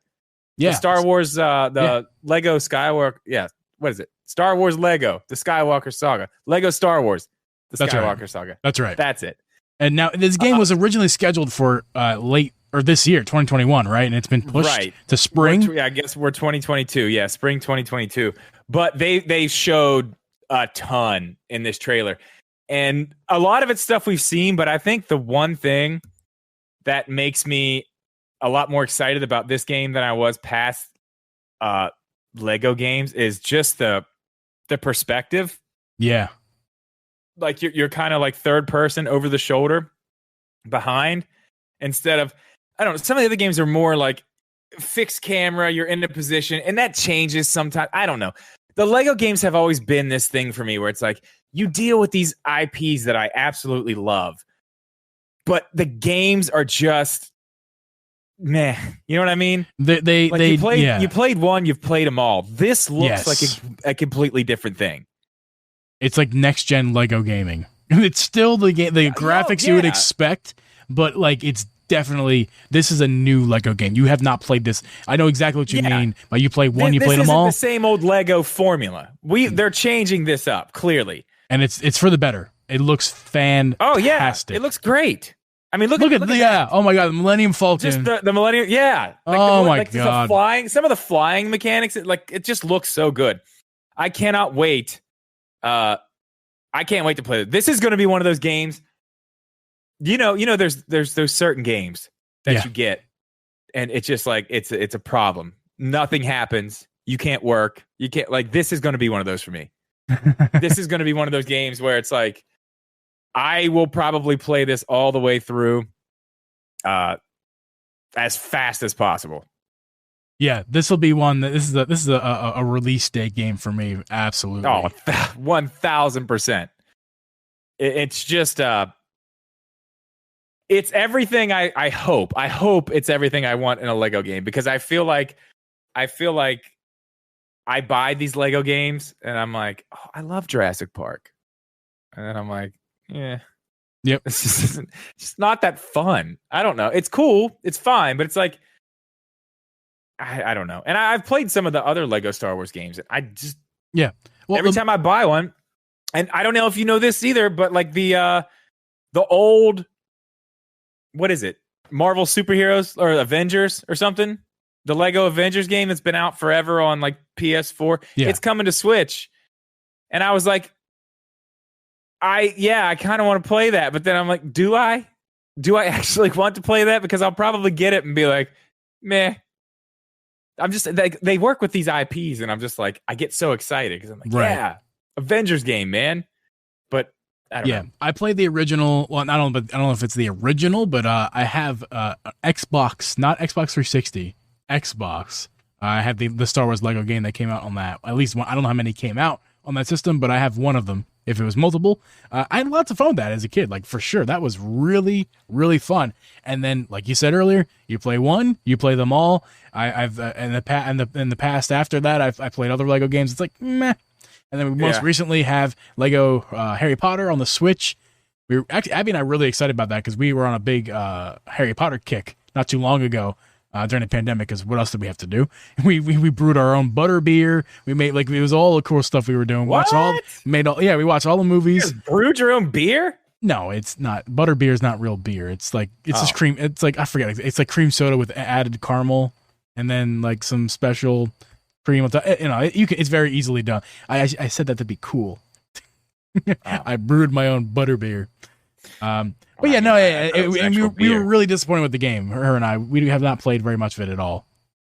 Yeah. The Star Wars, Lego Skywalker. Yeah. What is it? Star Wars Lego, the Skywalker saga. Lego Star Wars, the Skywalker saga. That's right. That's it. And now this game was originally scheduled for late or this year, 2021, right? And it's been pushed to spring. I guess we're 2022. Yeah, spring 2022. But they showed a ton in this trailer. And a lot of it's stuff we've seen, but I think the one thing that makes me a lot more excited about this game than I was past Lego games is just the perspective. Yeah. Like you're kind of like third person over the shoulder behind instead of, I don't know, some of the other games are more like fixed camera, you're in a position, and that changes sometimes. I don't know. The Lego games have always been this thing for me where it's like you deal with these IPs that I absolutely love, but the games are just meh. You know what I mean? You played one, you've played them all. This looks like a completely different thing. It's like next gen Lego gaming. It's still the graphics you would expect, but like it's definitely, this is a new Lego game. You have not played this. I know exactly what you mean. But you played one, you played them all. This isn't the same old Lego formula. They're changing this up clearly, and it's for the better. It looks fantastic. Oh yeah, it looks great. I mean, look at that. Oh my God, the Millennium Falcon. Just the Millennium, yeah. Like God, some of the flying mechanics, it just looks so good. I cannot wait. I can't wait to play it. This is going to be one of those games. You know, there's those certain games that you get, and it's just like it's a problem. Nothing happens. You can't work. You can't like. This is going to be one of those for me. This is going to be one of those games where it's like, I will probably play this all the way through, as fast as possible. Yeah, this will be one that this is a release day game for me. Absolutely. Oh, 1000%. It's just it's everything I hope. I hope it's everything I want in a Lego game because I feel like I buy these Lego games and I'm like, oh, I love Jurassic Park, and then I'm like, yeah, yep, it's just not that fun. I don't know. It's cool. It's fine, but it's like. I don't know. And I've played some of the other Lego Star Wars games. I just every time I buy one, and I don't know if you know this either, but like the old, what is it? Marvel Superheroes or Avengers or something? The Lego Avengers game that's been out forever on like PS4. Yeah. It's coming to Switch. And I was like, I kind of want to play that, but then I'm like, do I actually want to play that? Because I'll probably get it and be like, meh. I'm just like, they work with these IPs, and I'm just like, I get so excited because I'm like, yeah, Avengers game, man. But I don't know. I played the original. Well, I don't know if it's the original, but I have Xbox, not Xbox 360, Xbox. I have the Star Wars Lego game that came out on that. At least one. I don't know how many came out on that system, but I have one of them. If it was multiple, I had lots of fun with that as a kid. Like, for sure, that was really, really fun. And then, like you said earlier, you play one, you play them all. I've in the past after that, I played other Lego games. It's like meh. And then we most recently have Lego Harry Potter on the Switch. Abby and I are really excited about that because we were on a big Harry Potter kick not too long ago. During the pandemic, because what else did we have to do? We brewed our own butter beer. We made it was all the cool stuff we were doing. What? We watched all the movies. You guys brewed your own beer? No, it's not. Butter beer is not real beer. It's like just cream. It's like I forget. It's like cream soda with added caramel, and then like some special cream. It's very easily done. I said that to be cool. I brewed my own butter beer. But yeah, no, we were really disappointed with the game. Her and I, we have not played very much of it at all.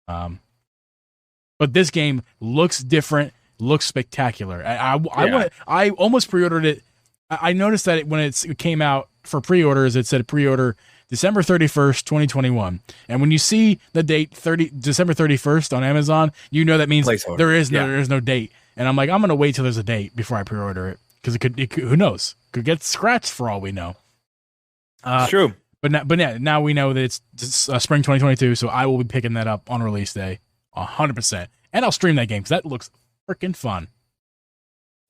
But this game looks different, looks spectacular. I almost pre-ordered it. I noticed that when it came out for pre-orders, it said pre-order December 31st, 2021. And when you see the date December 31st on Amazon, you know that means there is no date. And I'm like, I'm going to wait till there's a date before I pre-order it because it could, who knows? Could get scratched for all we know. True. But now we know that it's spring 2022, so I will be picking that up on release day 100%. And I'll stream that game because that looks freaking fun.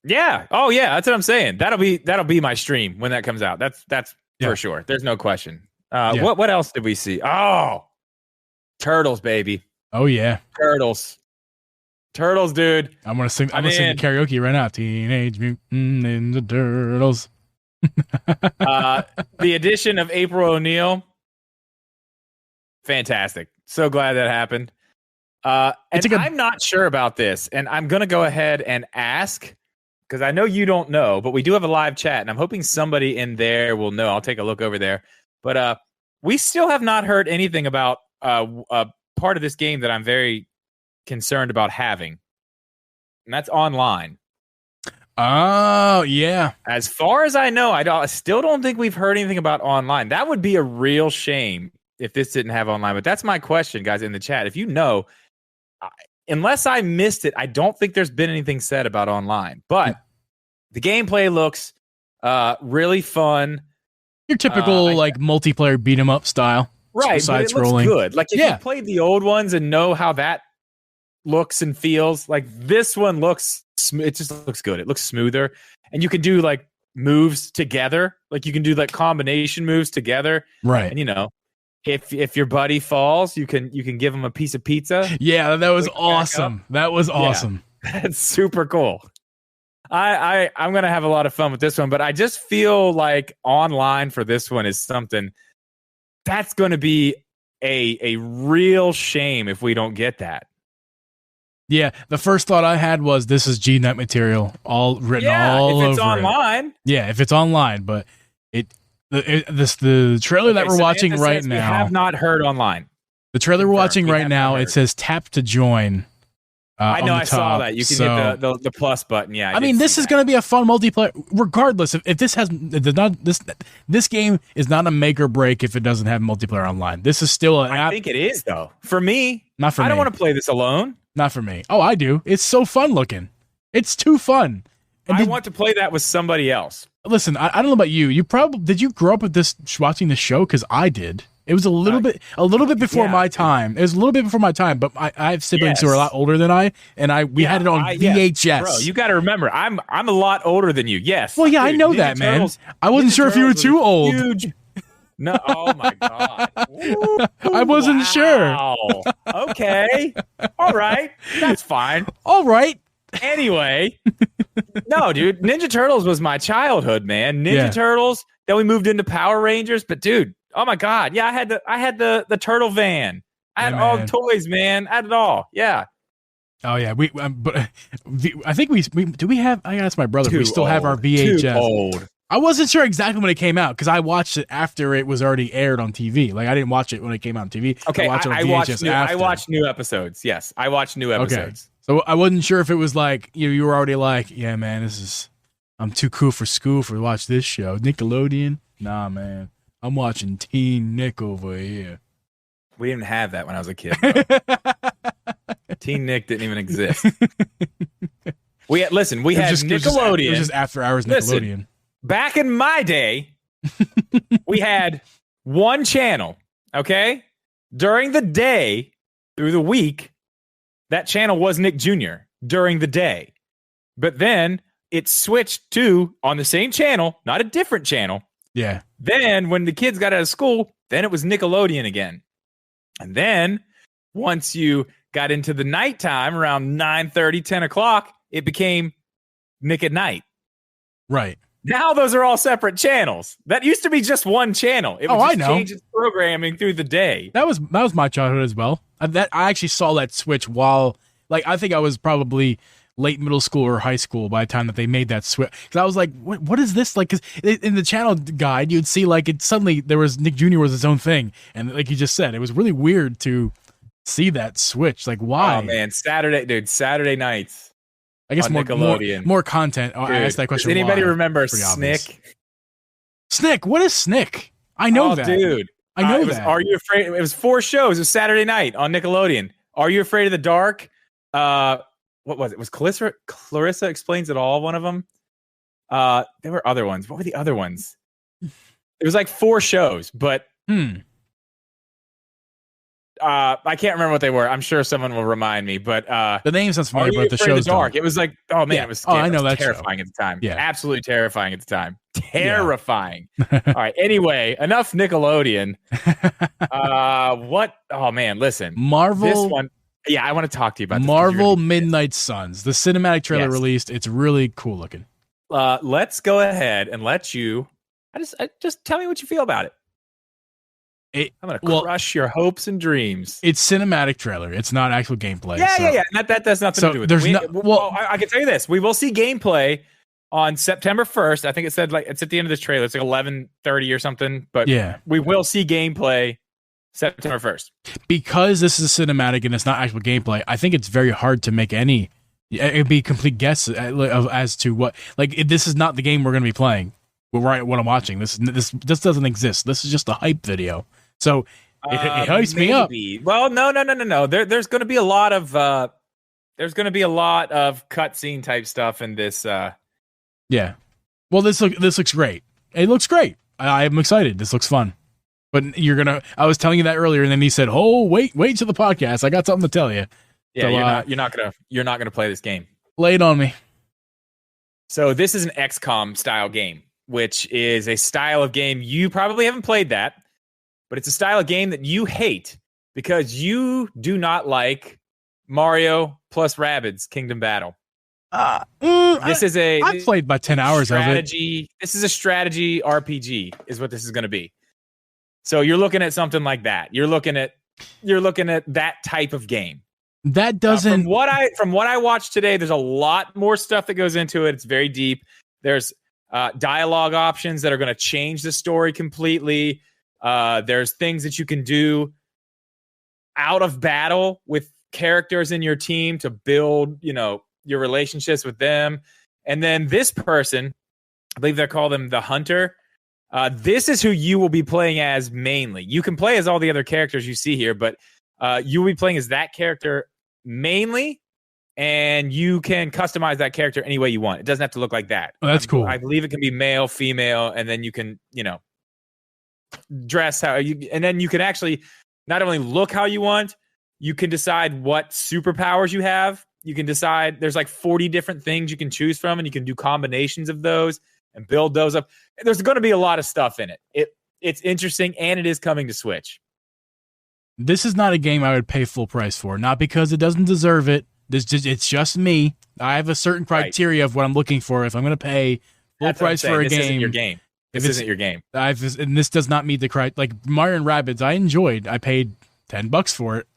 Yeah. Oh yeah, that's what I'm saying. That'll be my stream when that comes out. That's for sure. There's no question. What else did we see? Oh, Turtles, baby. Oh yeah. Turtles, dude. I'm gonna sing the karaoke right now. Teenage Mutant Ninja Turtles. The addition of April O'Neil, fantastic. So glad that happened. I'm not sure about this, and I'm gonna go ahead and ask because I know you don't know, but we do have a live chat, and I'm hoping somebody in there will know. I'll take a look over there, but we still have not heard anything about a part of this game that I'm very concerned about having, and that's online. Oh, yeah. As far as I know, I still don't think we've heard anything about online. That would be a real shame if this didn't have online. But that's my question, guys, in the chat. If you know, unless I missed it, I don't think there's been anything said about online. But the gameplay looks really fun. Your typical multiplayer beat 'em up style. Right, but it looks good. Like if you played the old ones and know how that looks and feels, like this one looks it just looks good. It looks smoother, and you can do like moves together. Like you can do like combination moves together, right? And if your buddy falls, you can give him a piece of pizza. Yeah, that was awesome. That was awesome. Yeah, that's super cool. I'm gonna have a lot of fun with this one, but I just feel like online for this one is something that's going to be a real shame if we don't get that. Yeah, the first thought I had was this is GNet material, all written all over. If it's online. Yeah, if it's online, but the trailer that we're watching right now. We have not heard online. The trailer we're watching right now, it says tap to join. I know, I saw that. You can hit the plus button. Yeah, I mean, this is going to be a fun multiplayer, regardless if this game is not a make or break if it doesn't have multiplayer online. This is still an app. I think it is though. For me, not for me. I don't want to play this alone. Not for me. Oh, I do. It's so fun looking. It's too fun. And I want to play that with somebody else. Listen, I don't know about you. Did you grow up with this watching the show? Because I did. It was a little bit before my time. It was a little bit before my time, but I have siblings who are a lot older than I, and we had it on VHS. Yes. Bro, you got to remember, I'm a lot older than you. Yes. Well, yeah, dude, I know Ninja that, Turtles, man. I wasn't sure if you were too old. Huge. No, oh my God. Ooh, I wasn't sure. Okay. All right. That's fine. All right. Anyway. No, dude. Ninja Turtles was my childhood, man. Ninja Turtles. Then we moved into Power Rangers. But dude, oh my God. Yeah, I had the turtle van. I had all the toys, man. I had it all. Yeah. Oh yeah, but I think we do. We have. I asked my brother. We still have our VHS. Too old. I wasn't sure exactly when it came out because I watched it after it was already aired on TV. Like I didn't watch it when it came out on TV. Okay, I watched it on VHS after. I watched new episodes. Yes, I watched new episodes. Okay. So I wasn't sure if it was like you were already like, yeah, man, I'm too cool for school for watch this show. Nickelodeon? Nah, man, I'm watching Teen Nick over here. We didn't have that when I was a kid. Teen Nick didn't even exist. We had Nickelodeon. It was just after hours Nickelodeon. Listen, back in my day, we had one channel, okay? During the day, through the week, that channel was Nick Jr. during the day. But then it switched to, on the same channel, not a different channel. Yeah. Then when the kids got out of school, then it was Nickelodeon again. And then once you got into the nighttime around 9:30, 10 o'clock, it became Nick at Night. Right. Now those are all separate channels. That used to be just one channel. It would just change its programming through the day. That was my childhood as well. I actually saw that switch while, like, I think I was probably late middle school or high school by the time that they made that switch. Because I was like, what is this? Like, because in the channel guide, you'd see, like, it suddenly there was Nick Jr. was his own thing. And like you just said, it was really weird to see that switch. Like, why? Oh, man. Saturday nights. I guess more content. Dude, I asked that question. Does anybody remember Snick? Obvious. Snick? What is Snick? I know that. Dude. I know that. Are You Afraid? It was 4 shows. It was Saturday night on Nickelodeon. Are You Afraid of the Dark? What was it? Was Clarissa Explains It All one of them? There were other ones. What were the other ones? It was like 4 shows, but I can't remember what they were. I'm sure someone will remind me, but the name sounds familiar, but the show's dark. It was like, oh man, it was scary. I know that terrifying show. At the time. Yeah, absolutely terrifying at the time. Terrifying. All right. Anyway, enough Nickelodeon. What? Oh man, listen. Marvel. This one. Yeah, I want to talk to you about this Marvel Midnight Suns. The cinematic trailer released. It's really cool looking. Let's go ahead and let you. Just tell me what you feel about it. I'm going to crush your hopes and dreams. It's cinematic trailer. It's not actual gameplay. Yeah. That's nothing to do with it. I can tell you this. We will see gameplay on September 1st. I think it said, like, it's at the end of this trailer. It's like 11:30 or something. But yeah, we will see gameplay September 1st. Because this is cinematic and it's not actual gameplay, I think it's very hard to make it'd be a complete guess as to what, like, this is not the game we're going to be playing. What I'm watching. This doesn't exist. This is just a hype video. So it hypes me up. Well, no. There's going to be a lot of cutscene type stuff in this. Yeah. Well, this looks great. It looks great. I'm excited. This looks fun. But I was telling you that earlier, and then he said, "Oh, wait to the podcast. I got something to tell you." Yeah, so, you're not gonna play this game. Lay it on me. So this is an XCOM style game, which is a style of game you probably haven't played that. But it's a style of game that you hate because you do not like Mario plus Rabbids Kingdom Battle. I've played about 10 hours strategy, of it. This is a strategy RPG, is what this is going to be. So you're looking at something like that. You're looking at that type of game. That doesn't. From what I watched today, there's a lot more stuff that goes into it. It's very deep. There's dialogue options that are going to change the story completely. There's things that you can do out of battle with characters in your team to build, your relationships with them. And then this person, I believe they call them the Hunter. This is who you will be playing as mainly. You can play as all the other characters you see here, but you will be playing as that character mainly, and you can customize that character any way you want. It doesn't have to look like that. Oh, that's cool. I believe it can be male, female, and then you can, dress how you, and then you can actually not only look how you want, you can decide what superpowers you have. You can decide there's like 40 different things you can choose from, and you can do combinations of those and build those up. There's going to be a lot of stuff in it. It's interesting, and it is coming to Switch. This is not a game I would pay full price for, not because it doesn't deserve it. It's just me. I have a certain criteria of what I'm looking for. If I'm going to pay full price for a game, this isn't your game. This isn't your game. And this does not meet the criteria. Like Mario and Rabbids, I enjoyed. I paid $10 for it.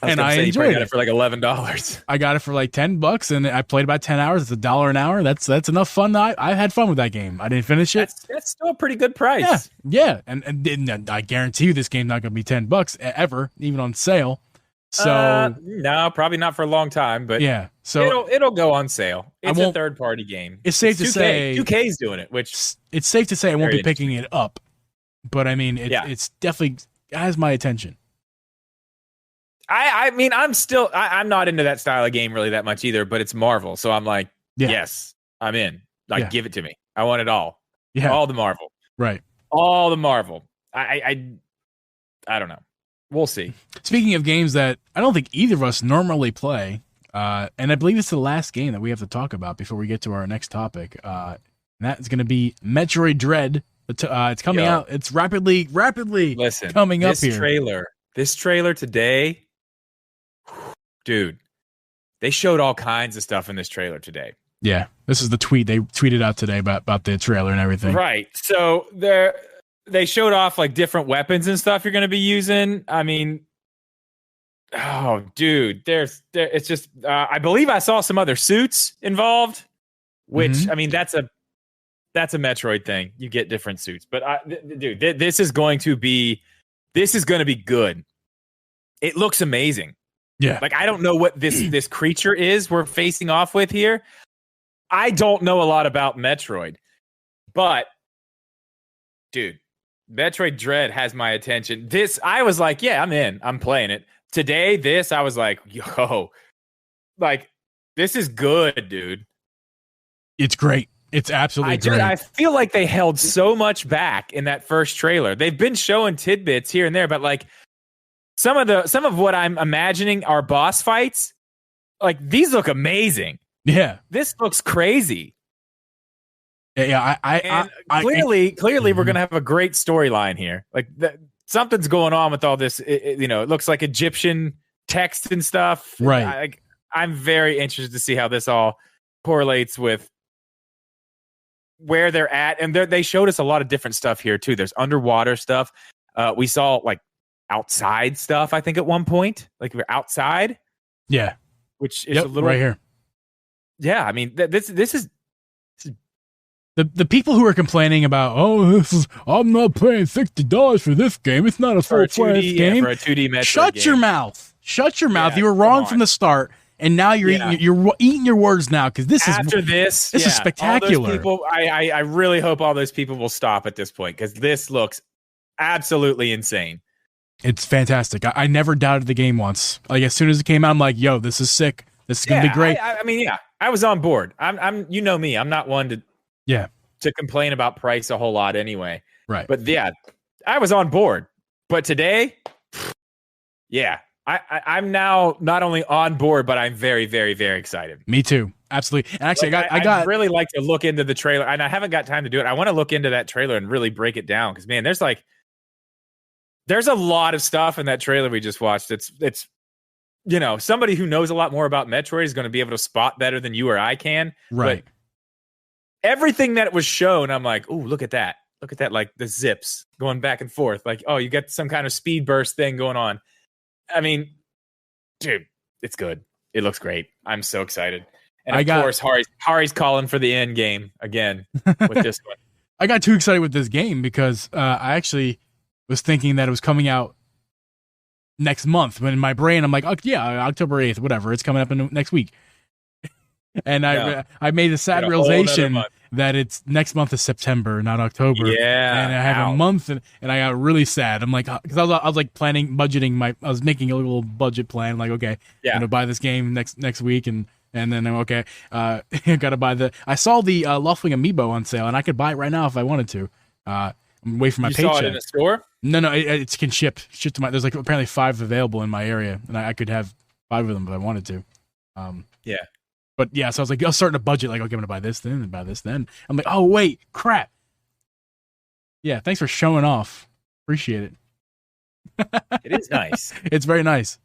And I enjoyed you got it for like $11. I got it for like $10, and I played about 10 hours. It's $1 an hour. That's enough fun. I had fun with that game. I didn't finish it. That's still a pretty good price. Yeah. And I guarantee you this game's not going to be $10 ever, even on sale. So no, probably not for a long time. But yeah, so it'll go on sale. It's a third-party game. It's safe to say 2K's doing it, which it's safe to say I won't be picking it up. But I mean, it's definitely has my attention. I mean, I'm not into that style of game really that much either, but it's Marvel. So I'm like, yes, I'm in. Like, give it to me. I want it all. Yeah. All the Marvel. Right. All the Marvel. I don't know. We'll see. Speaking of games that I don't think either of us normally play, and I believe it's the last game that we have to talk about before we get to our next topic. And that is going to be Metroid Dread. It's coming out. It's rapidly coming up here. This trailer today, dude, they showed all kinds of stuff in this trailer today. Yeah, this is the tweet they tweeted out today about the trailer and everything. Right. So they showed off like different weapons and stuff you're going to be using. I mean, oh, dude, it's just I believe I saw some other suits involved, which I mean that's a Metroid thing. You get different suits, but dude, this is going to be good. It looks amazing. Yeah. Like, I don't know what this creature is we're facing off with here. I don't know a lot about Metroid, but dude, Metroid Dread has my attention. I was like, yeah, I'm in. I'm playing it. Today, I was like, yo, like, this is good, dude. It's great. It's absolutely great. I feel like they held so much back in that first trailer. They've been showing tidbits here and there, but like some of what I'm imagining are boss fights. Like, these look amazing. Yeah, this looks crazy. Yeah, clearly, we're gonna have a great storyline here. Like, something's going on with all this. It looks like Egyptian text and stuff. Right. I'm very interested to see how this all correlates with where they're at, and they showed us a lot of different stuff here too. There's underwater stuff. We saw like outside stuff. I think at one point, like we're outside. Yeah, which is a little right here. Yeah, I mean this is the people who are complaining about I'm not paying $60 for this game. It's not a full-fledged game. For a 2D Metroid Shut your mouth. Shut your mouth. You were wrong from the start. And now you're eating your words now, because this is spectacular. All those people, I really hope all those people will stop at this point, because this looks absolutely insane. It's fantastic. I never doubted the game once. Like, as soon as it came out, I'm like, yo, this is sick. This is gonna be great. I mean, I was on board. I'm you know me. I'm not one to complain about price a whole lot anyway. Right. But yeah, I was on board. But today, yeah. I'm now not only on board, but I'm very, very, very excited. Me too. Absolutely. And actually, I'd really like to look into the trailer, and I haven't got time to do it. I want to look into that trailer and really break it down, because, man, there's a lot of stuff in that trailer we just watched. It's somebody who knows a lot more about Metroid is going to be able to spot better than you or I can. Right. But everything that was shown, I'm like, ooh, look at that. Look at that, like the zips going back and forth. Like, oh, you got some kind of speed burst thing going on. I mean, dude, it's good. It looks great. I'm so excited. And of course, Hari's calling for the end game again with this one. I got too excited with this game because I actually was thinking that it was coming out next month. When in my brain, I'm like, oh, yeah, October 8th, whatever. It's coming up in next week. And I made the sad realization that it's next month is September, not October. Yeah, and I have a month, and I got really sad. I'm like, because I was like budgeting I was making a little budget plan. Like, okay, I'm gonna buy this game next week, and then okay, I gotta buy I saw the Loftwing Amiibo on sale, and I could buy it right now if I wanted to. I'm waiting for my paycheck. You saw it in the store? No, it can ship to my. There's like apparently 5 available in my area, and I could have 5 of them if I wanted to. Yeah. But yeah, so I was like, I was starting to budget, like, okay, I'm gonna buy this then and buy this then. I'm like, oh wait, crap. Yeah, thanks for showing off. Appreciate it. It is nice. It's very nice.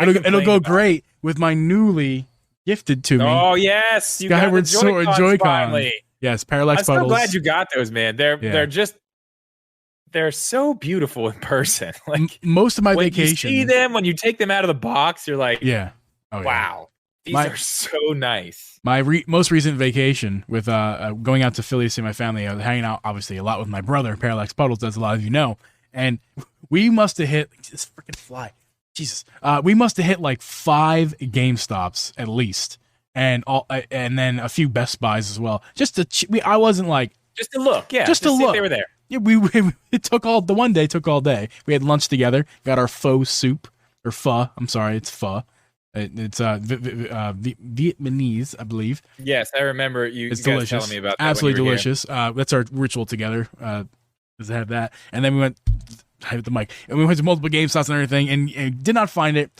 It'll go great with my newly gifted to me. Oh yes, you Skyward Sword Joy-Con. Finally. Yes, parallax I'm puddles. so glad you got those, man. They're they're so beautiful in person. Like most of my when vacation, you see them, when you take them out of the box, you're like, yeah, wow, these are so nice. My most recent vacation with going out to Philly to see my family, I was hanging out obviously a lot with my brother, Parallax Puddles, as a lot of you know, and we must have hit this freaking fly. Jesus, we must have hit like 5 GameStops at least, and then a few Best Buys as well. Just to, I wasn't like just to look, yeah, just to look. They were there. Yeah, it took all the one day took all day. We had lunch together, got our pho soup or pho. I'm sorry, it's pho. It's Vietnamese, I believe. Yes, I remember you. It's you delicious. Guys telling me about that absolutely delicious. That's our ritual together. Is to have that, and then we went. I hit the mic, and we went to multiple GameStops and everything, and did not find it.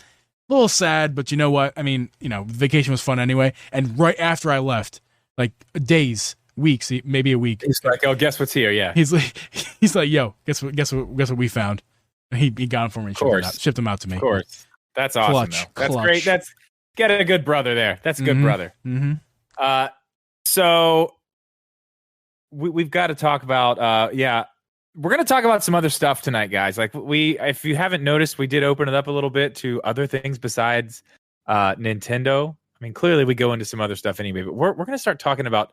A little sad, but you know what? I mean, vacation was fun anyway. And right after I left, like days, weeks, maybe a week, he's like, "Oh, guess what's here?" Yeah, he's like, "Yo, guess what we found?" And he got them for me. And shipped them out to me. Of course, that's awesome. That's great. That's get a good brother there. That's a good brother. Mm-hmm. So we've got to talk about we're going to talk about some other stuff tonight, guys. Like if you haven't noticed, we did open it up a little bit to other things besides Nintendo. I mean, clearly we go into some other stuff anyway, but we're going to start talking about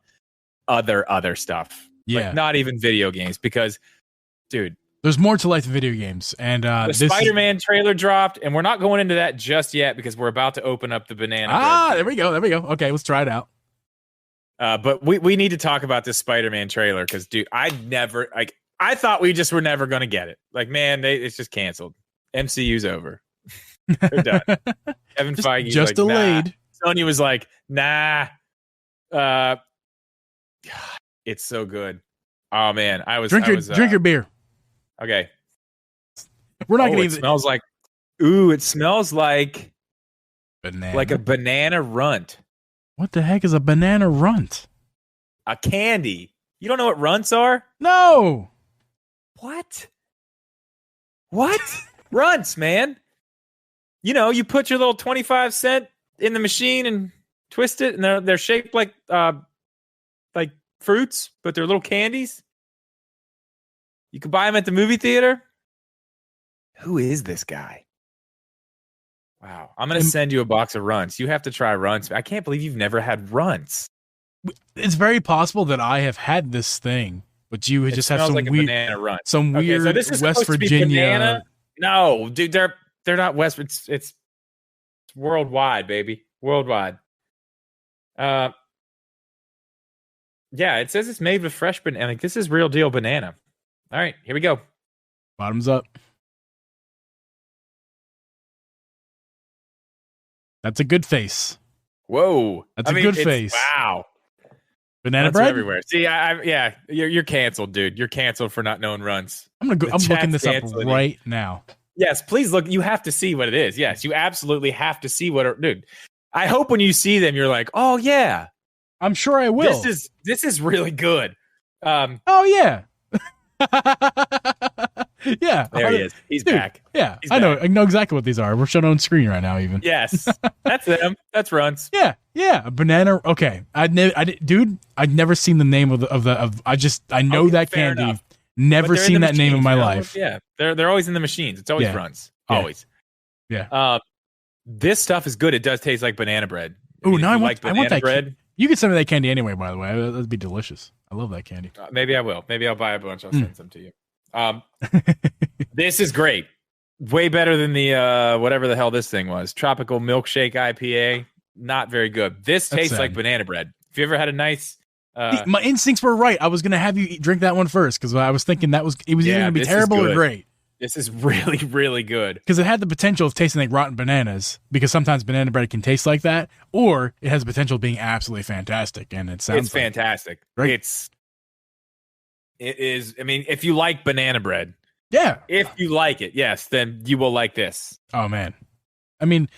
other stuff. Yeah. Like not even video games because, dude, there's more to life than video games. And the Spider-Man trailer dropped, and we're not going into that just yet because we're about to open up the banana. There we go. Okay, let's try it out. But we need to talk about this Spider-Man trailer because, dude, I thought we just were never going to get it. Like, man, it's just canceled. MCU's over. They're done. Kevin Feige just delayed. Nah. Sony was like, nah. God, it's so good. Oh man, drink your beer. Okay, we're not gonna. It smells like. Ooh, it smells like banana. Like a banana runt. What the heck is a banana runt? A candy. You don't know what runts are? No. What? Runts, man. You put your little 25-cent in the machine and twist it, and they're shaped like fruits, but they're little candies. You can buy them at the movie theater. Who is this guy? Wow. I'm going to send you a box of runts. You have to try runts. I can't believe you've never had runts. It's very possible that I have had this thing. But you just have some like weird banana run. Some weird so this is West Virginia. No, dude, they're not West. It's worldwide, baby, worldwide. Yeah, it says it's made with fresh banana. Like this is real deal banana. All right, here we go. Bottoms up. That's a good face. Whoa, that's a good face. Wow. Banana bread everywhere. See, yeah, you're canceled, dude. You're canceled for not knowing runs. I'm looking this up right now. Yes, please look. You have to see what it is. Yes, you absolutely have to see dude. I hope when you see them, you're like, oh yeah, I'm sure I will. This is really good. Oh yeah. Yeah, there he is. He's back. Yeah, I know exactly what these are. We're showing on screen right now. Even yes, that's them. That's runs. Yeah, a banana. Okay, I'd never seen the name of. I know that candy. Enough. Never seen that name in my life. Yeah, they're always in the machines. It's always runs. Always. Yeah. This stuff is good. It does taste like banana bread. Oh, now I want that bread. You get some of that candy anyway. By the way, that'd be delicious. I love that candy. Maybe I will. Maybe I'll buy a bunch. I'll send some to you. This is great. Way better than the whatever the hell this thing was. Tropical milkshake IPA. Not very good. This tastes like banana bread. If you ever had a nice my instincts were right. I was gonna have you drink that one first because I was thinking it was either gonna be terrible or great. This is really, really good. Because it had the potential of tasting like rotten bananas, because sometimes banana bread can taste like that, or it has the potential of being absolutely fantastic, and it sounds fantastic. Right? It is. I mean, if you like banana bread, if you like it, yes, then you will like this. Oh man, I mean,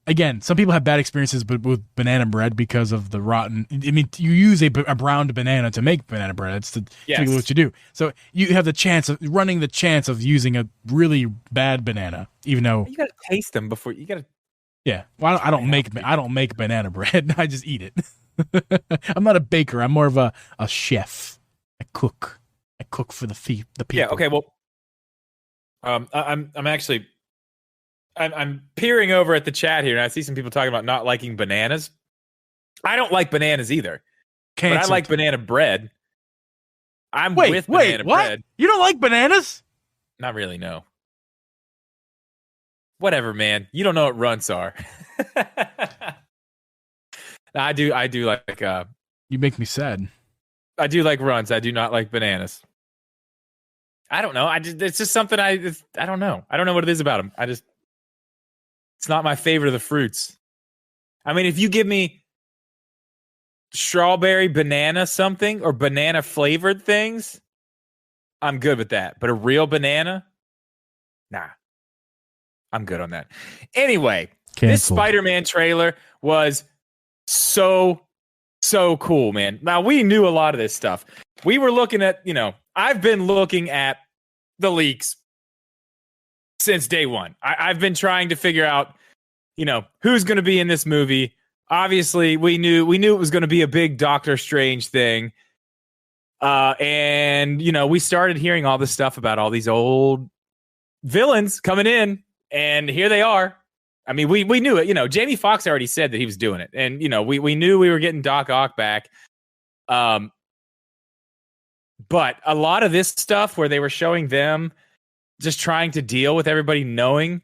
again, some people have bad experiences with banana bread because of the rotten. I mean, you use a browned banana to make banana bread. That's typically what you do. So you have running the chance of using a really bad banana, even though you got to taste them before you got to. Yeah, well, I don't make banana bread. I just eat it. I'm not a baker. I'm more of a chef. I cook for the people. Yeah. Okay. Well, I'm actually I'm peering over at the chat here, and I see some people talking about not liking bananas. I don't like bananas either, Canceled. but I like banana bread. I'm Wait, with banana what? bread. You don't like bananas? Not really, no. Whatever, man. You don't know what runts are. I do like You make me sad. I do like runts. I do not like bananas. I don't know. It's just something I don't know. I don't know what it is about them. It's not my favorite of the fruits. I mean, if you give me strawberry banana something or banana flavored things, I'm good with that. But a real banana, nah. I'm good on that. Anyway, This Spider-Man trailer was so cool, man. Now, we knew a lot of this stuff. We were looking at, I've been looking at the leaks since day one. I've been trying to figure out, who's going to be in this movie. Obviously, we knew it was going to be a big Doctor Strange thing. And, we started hearing all this stuff about all these old villains coming in. And here they are. I mean, we knew it. Jamie Foxx already said that he was doing it. And, we knew we were getting Doc Ock back. But a lot of this stuff where they were showing them just trying to deal with everybody knowing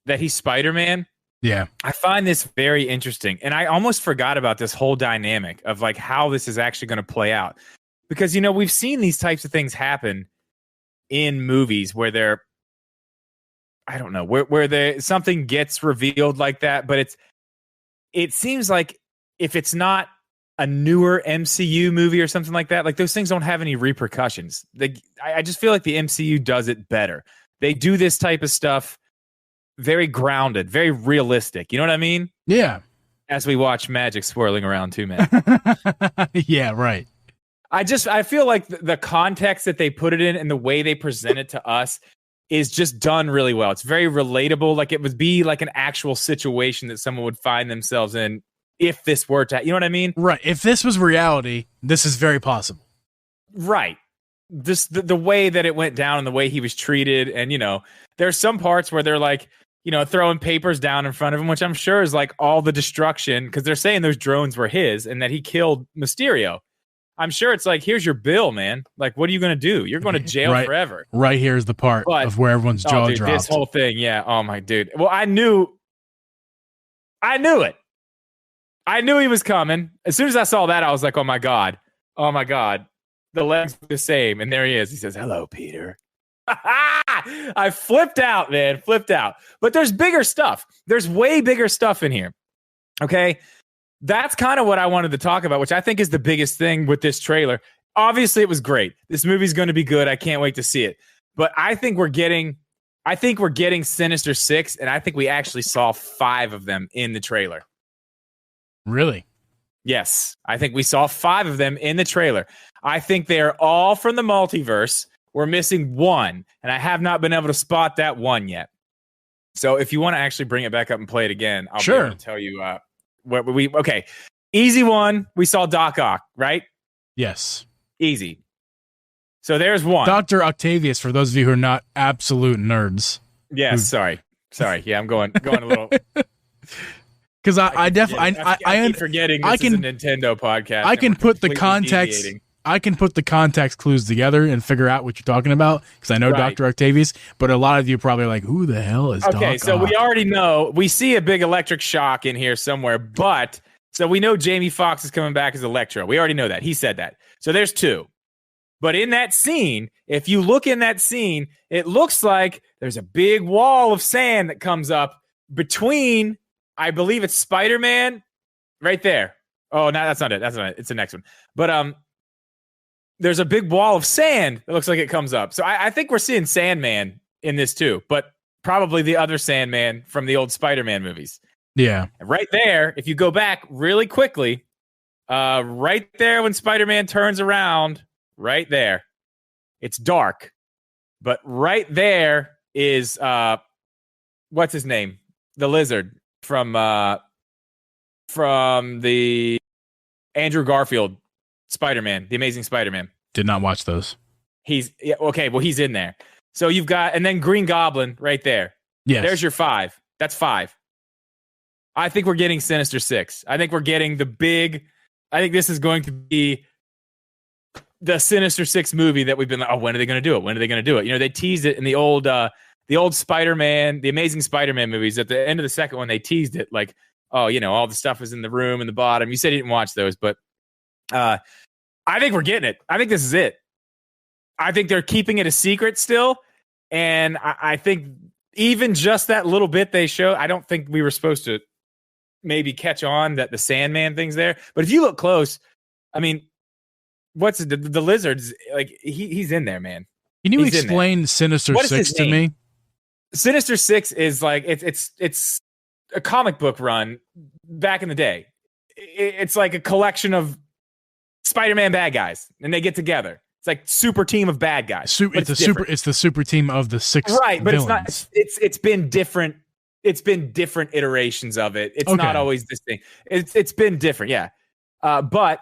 that he's Spider-Man. Yeah. I find this very interesting. And I almost forgot about this whole dynamic of like how this is actually going to play out. Because, we've seen these types of things happen in movies where they're, I don't know, where something gets revealed like that, but it seems like if it's not a newer MCU movie or something like that, like those things don't have any repercussions. I just feel like the MCU does it better. They do this type of stuff very grounded, very realistic. You know what I mean? Yeah. As we watch magic swirling around too, man. Yeah, right. I feel like the context that they put it in and the way they present it to us is just done really well. It's very relatable. Like it would be like an actual situation that someone would find themselves in if this were to, you know what I mean? Right. If this was reality, this is very possible. Right. Just the way that it went down and the way he was treated. And, there's some parts where they're like, throwing papers down in front of him, which I'm sure is like all the destruction because they're saying those drones were his and that he killed Mysterio. I'm sure it's like, here's your bill, man. Like, what are you going to do? You're going to jail forever. Right here's the part of where everyone's jaw dropped. This whole thing, yeah. Oh, my dude. Well, I knew it. I knew he was coming. As soon as I saw that, I was like, oh, my God. Oh, my God. The legs are the same. And there he is. He says, hello, Peter. I flipped out, man. Flipped out. But there's bigger stuff. There's way bigger stuff in here. Okay? That's kind of what I wanted to talk about, which I think is the biggest thing with this trailer. Obviously, it was great. This movie's going to be good. I can't wait to see it. But I think we're getting Sinister Six, and I think we actually saw 5 of them in the trailer. Really? Yes. I think we saw 5 of them in the trailer. I think they're all from the multiverse. We're missing one, and I have not been able to spot that one yet. So if you want to actually bring it back up and play it again, I'll be able to tell you okay. Easy one. We saw Doc Ock, right? Yes. Easy. So there's one. Dr. Octavius, for those of you who are not absolute nerds. Yes, sorry. Yeah, I'm going a little. Because I definitely I keep forgetting this is a Nintendo podcast. I can put the context. Deviating. I can put the context clues together and figure out what you're talking about because I know Dr. Octavius, but a lot of you probably are like, who the hell is Doc Ock? Okay, so we already know. We see a big electric shock in here somewhere, but so we know Jamie Foxx is coming back as Electro. We already know that. He said that. So there's 2. But in that scene, if you look in that scene, it looks like there's a big wall of sand that comes up between, I believe it's Spider-Man right there. Oh, no, that's not it. It's the next one. But there's a big wall of sand that looks like it comes up. So I think we're seeing Sandman in this too, but probably the other Sandman from the old Spider-Man movies. Yeah. Right there, if you go back really quickly, right there when Spider-Man turns around, right there, it's dark. But right there is, what's his name? The lizard from the Andrew Garfield Spider-Man, the Amazing Spider-Man. Did not watch those. He's in there. So you've got, and then Green Goblin right there. Yes. There's your 5. That's 5. I think we're getting Sinister Six. I think we're getting I think this is going to be the Sinister Six movie that we've been like, oh, when are they going to do it? When are they going to do it? You know, they teased it in the old Spider-Man, the Amazing Spider-Man movies. At the end of the second one, they teased it like, oh, you know, all the stuff is in the room in the bottom. You said you didn't watch those, but I think we're getting it. I think this is it. I think they're keeping it a secret still. And I think even just that little bit they show, I don't think we were supposed to maybe catch on that the Sandman thing's there. But if you look close, I mean, what's the lizards? Like he's in there, man. Can you explain Sinister Six to me? Sinister Six is like it's a comic book run back in the day. It's like a collection of Spider-Man bad guys, and they get together. It's like super team of bad guys. It's the super team of the 6 right, but villains. it's not. It's been different. It's been different iterations of it. It's not always this thing. It's been different, yeah. But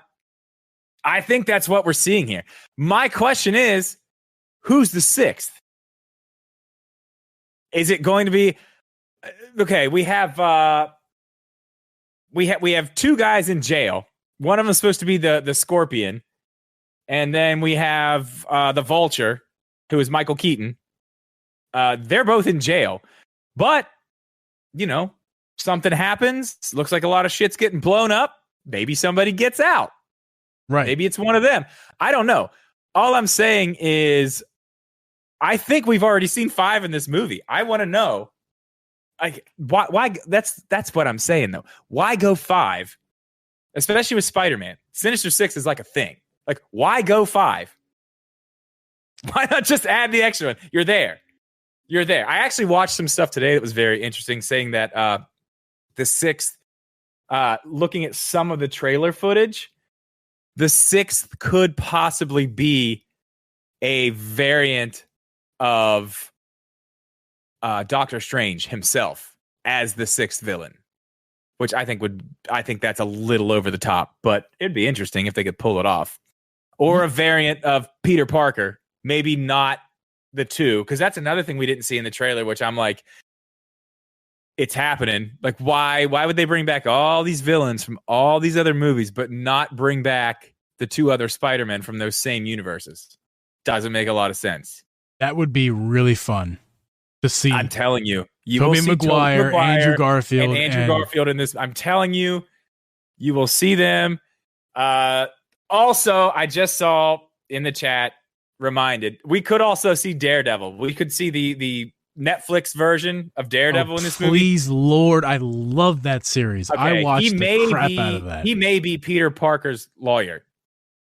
I think that's what we're seeing here. My question is, who's the 6th? Is it going to be okay? We have 2 guys in jail. One of them is supposed to be the Scorpion, and then we have the Vulture, who is Michael Keaton. They're both in jail, but you know, something happens. Looks like a lot of shit's getting blown up. Maybe somebody gets out. Right? Maybe it's one of them. I don't know. All I'm saying is, I think we've already seen 5 in this movie. I want to know, like, why? That's what I'm saying though. Why go 5? Especially with Spider-Man. Sinister Six is like a thing. Like, why go 5? Why not just add the extra one? You're there. I actually watched some stuff today that was very interesting, saying that the 6th, looking at some of the trailer footage, the 6th could possibly be a variant of Doctor Strange himself as the 6th villain, which I think that's a little over the top, but it'd be interesting if they could pull it off. Or a variant of Peter Parker, maybe not the 2, because that's another thing we didn't see in the trailer, which I'm like, it's happening. Like, why would they bring back all these villains from all these other movies, but not bring back the 2 other Spider-Men from those same universes? Doesn't make a lot of sense. That would be really fun to see. I'm telling you, Tobey Maguire, Andrew Garfield, and Andrew Garfield in this. I'm telling you, you will see them. Also, I just saw in the chat, reminded, we could also see Daredevil. We could see the Netflix version of Daredevil in this movie. Please, Lord, I love that series. Okay, I watched the crap out of that. He may be Peter Parker's lawyer.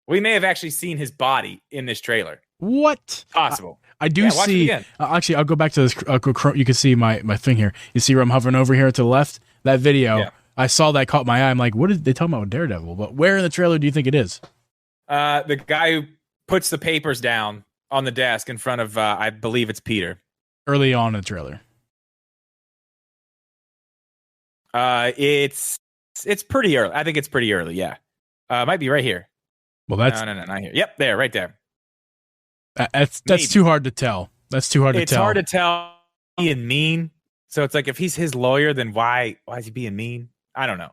We may have actually seen his body in this trailer. What? Possible. I do see. Actually, I'll go back to this. You can see my thing here. You see where I'm hovering over here to the left? That video. Yeah. I saw that, caught my eye. I'm like, what did they talking about with Daredevil? But where in the trailer do you think it is? The guy who puts the papers down on the desk in front of, I believe it's Peter. Early on in the trailer. It's pretty early. I think it's pretty early. Yeah. It might be right here. Well, that's no, not here. Yep, there, right there. That's too hard to tell. It's hard to tell. Being mean. So it's like, if he's his lawyer, then why is he being mean? I don't know.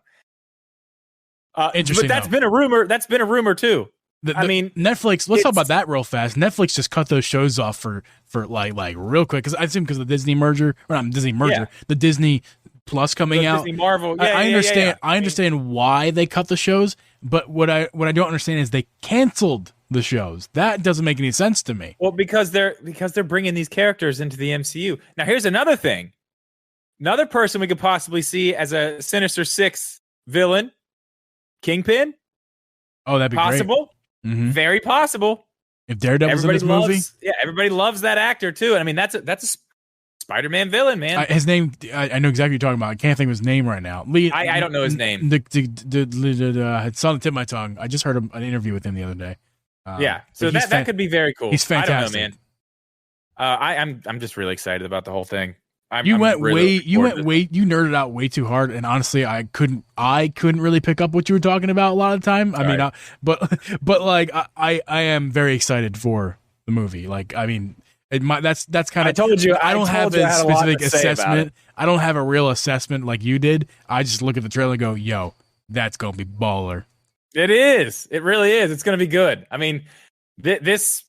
Interesting. But that's been a rumor. That's been a rumor too. I mean, Netflix. Let's talk about that real fast. Netflix just cut those shows off for like real quick, because I assume because of the Disney merger, or not Disney merger, the Disney Plus coming out. Disney Marvel. I understand. I understand why they cut the shows, but what I don't understand is they canceled the shows. That doesn't make any sense to me. Well, because they're bringing these characters into the MCU. Now, here's another thing. Another person we could possibly see as a Sinister Six villain, Kingpin. Oh, that'd be possible. Great. Mm-hmm. Very possible. If Daredevil's in this movie, everybody loves that actor too. And I mean, that's a Spider-Man villain, man. His name, I know exactly what you're talking about. I can't think of his name right now. I don't know his name. It's on the tip of my tongue. I just heard an interview with him the other day. So that could be very cool. He's fantastic. I don't know, man. I'm just really excited about the whole thing. You nerded out way too hard, and honestly, I couldn't really pick up what you were talking about a lot of the time. But like I am very excited for the movie. Like, I mean, That's kind I of. told you. I don't have a specific assessment. It. I don't have a real assessment like you did. I just look at the trailer and go, "Yo, that's gonna be baller." It is. It really is. It's gonna be good. I mean, this.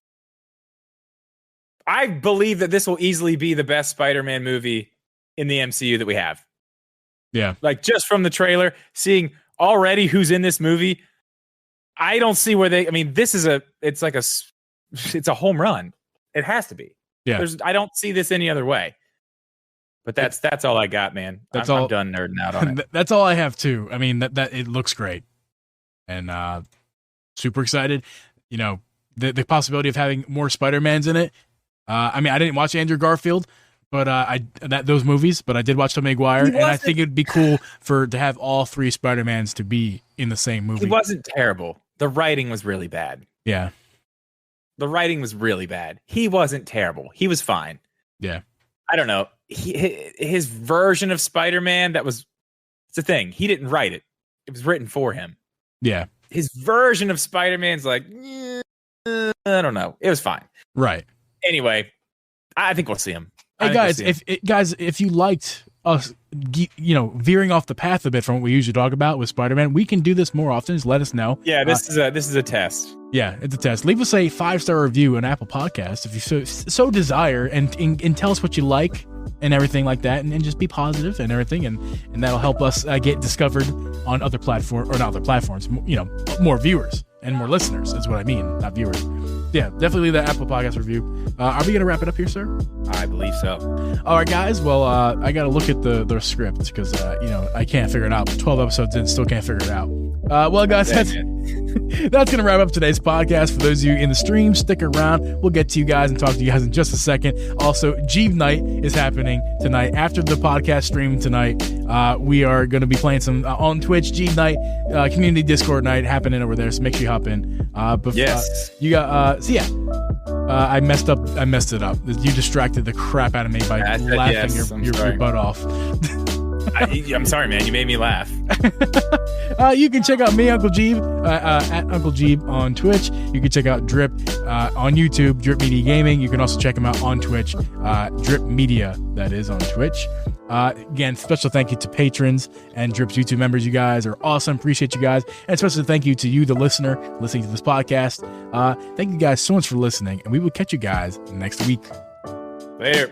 I believe that this will easily be the best Spider-Man movie in the MCU that we have. Yeah, like just from the trailer, seeing already who's in this movie, I don't see where they. I mean, it's a home run. It has to be. Yeah. I don't see this any other way. But that's all I got, man. I'm done nerding out on it. That's all I have too. I mean, that it looks great, and super excited. You know, the possibility of having more Spider-Mans in it. I mean, I didn't watch Andrew Garfield, but those movies, but I did watch Tobey Maguire, and I think it'd be cool to have all 3 Spider-Mans to be in the same movie. He wasn't terrible. The writing was really bad. Yeah. The writing was really bad. He wasn't terrible. He was fine. Yeah. I don't know. His version of Spider-Man, it's the thing. He didn't write it. It was written for him. Yeah. His version of Spider-Man's like, I don't know. It was fine. Right. Anyway, I think we'll see him. Hey guys, if you liked us, veering off the path a bit from what we usually talk about with Spider-Man, we can do this more often. Just let us know. Yeah, this is a test. Yeah, it's a test. Leave us a 5-star review on Apple Podcasts if you so desire, and tell us what you like and everything like that, and just be positive and everything, and that'll help us get discovered on other platforms, more viewers and more listeners is what I mean, not viewers. Yeah, definitely leave that Apple Podcast review. Are we going to wrap it up here, sir? I believe so. All right, guys. Well, I got to look at the script because, I can't figure it out. 12 episodes in, still can't figure it out. Well, guys, that's going to wrap up today's podcast. For those of you in the stream, stick around. We'll get to you guys and talk to you guys in just a second. Also, Geeb Night is happening tonight. After the podcast stream tonight, we are going to be playing some on Twitch, Geeb Night, community Discord night happening over there. So make sure you hop in. Yes. You got, I messed it up. You distracted the crap out of me by laughing your butt off. I'm sorry, man. You made me laugh. You can check out me, Uncle Geeb, at Uncle Geeb on Twitch. You can check out Drip on YouTube, Drip Media Gaming. You can also check him out on Twitch, Drip Media, that is on Twitch. Again, special thank you to patrons and Drip's YouTube members. You guys are awesome. Appreciate you guys. And especially thank you to you, the listener, listening to this podcast. Thank you guys so much for listening, and we will catch you guys next week. Later.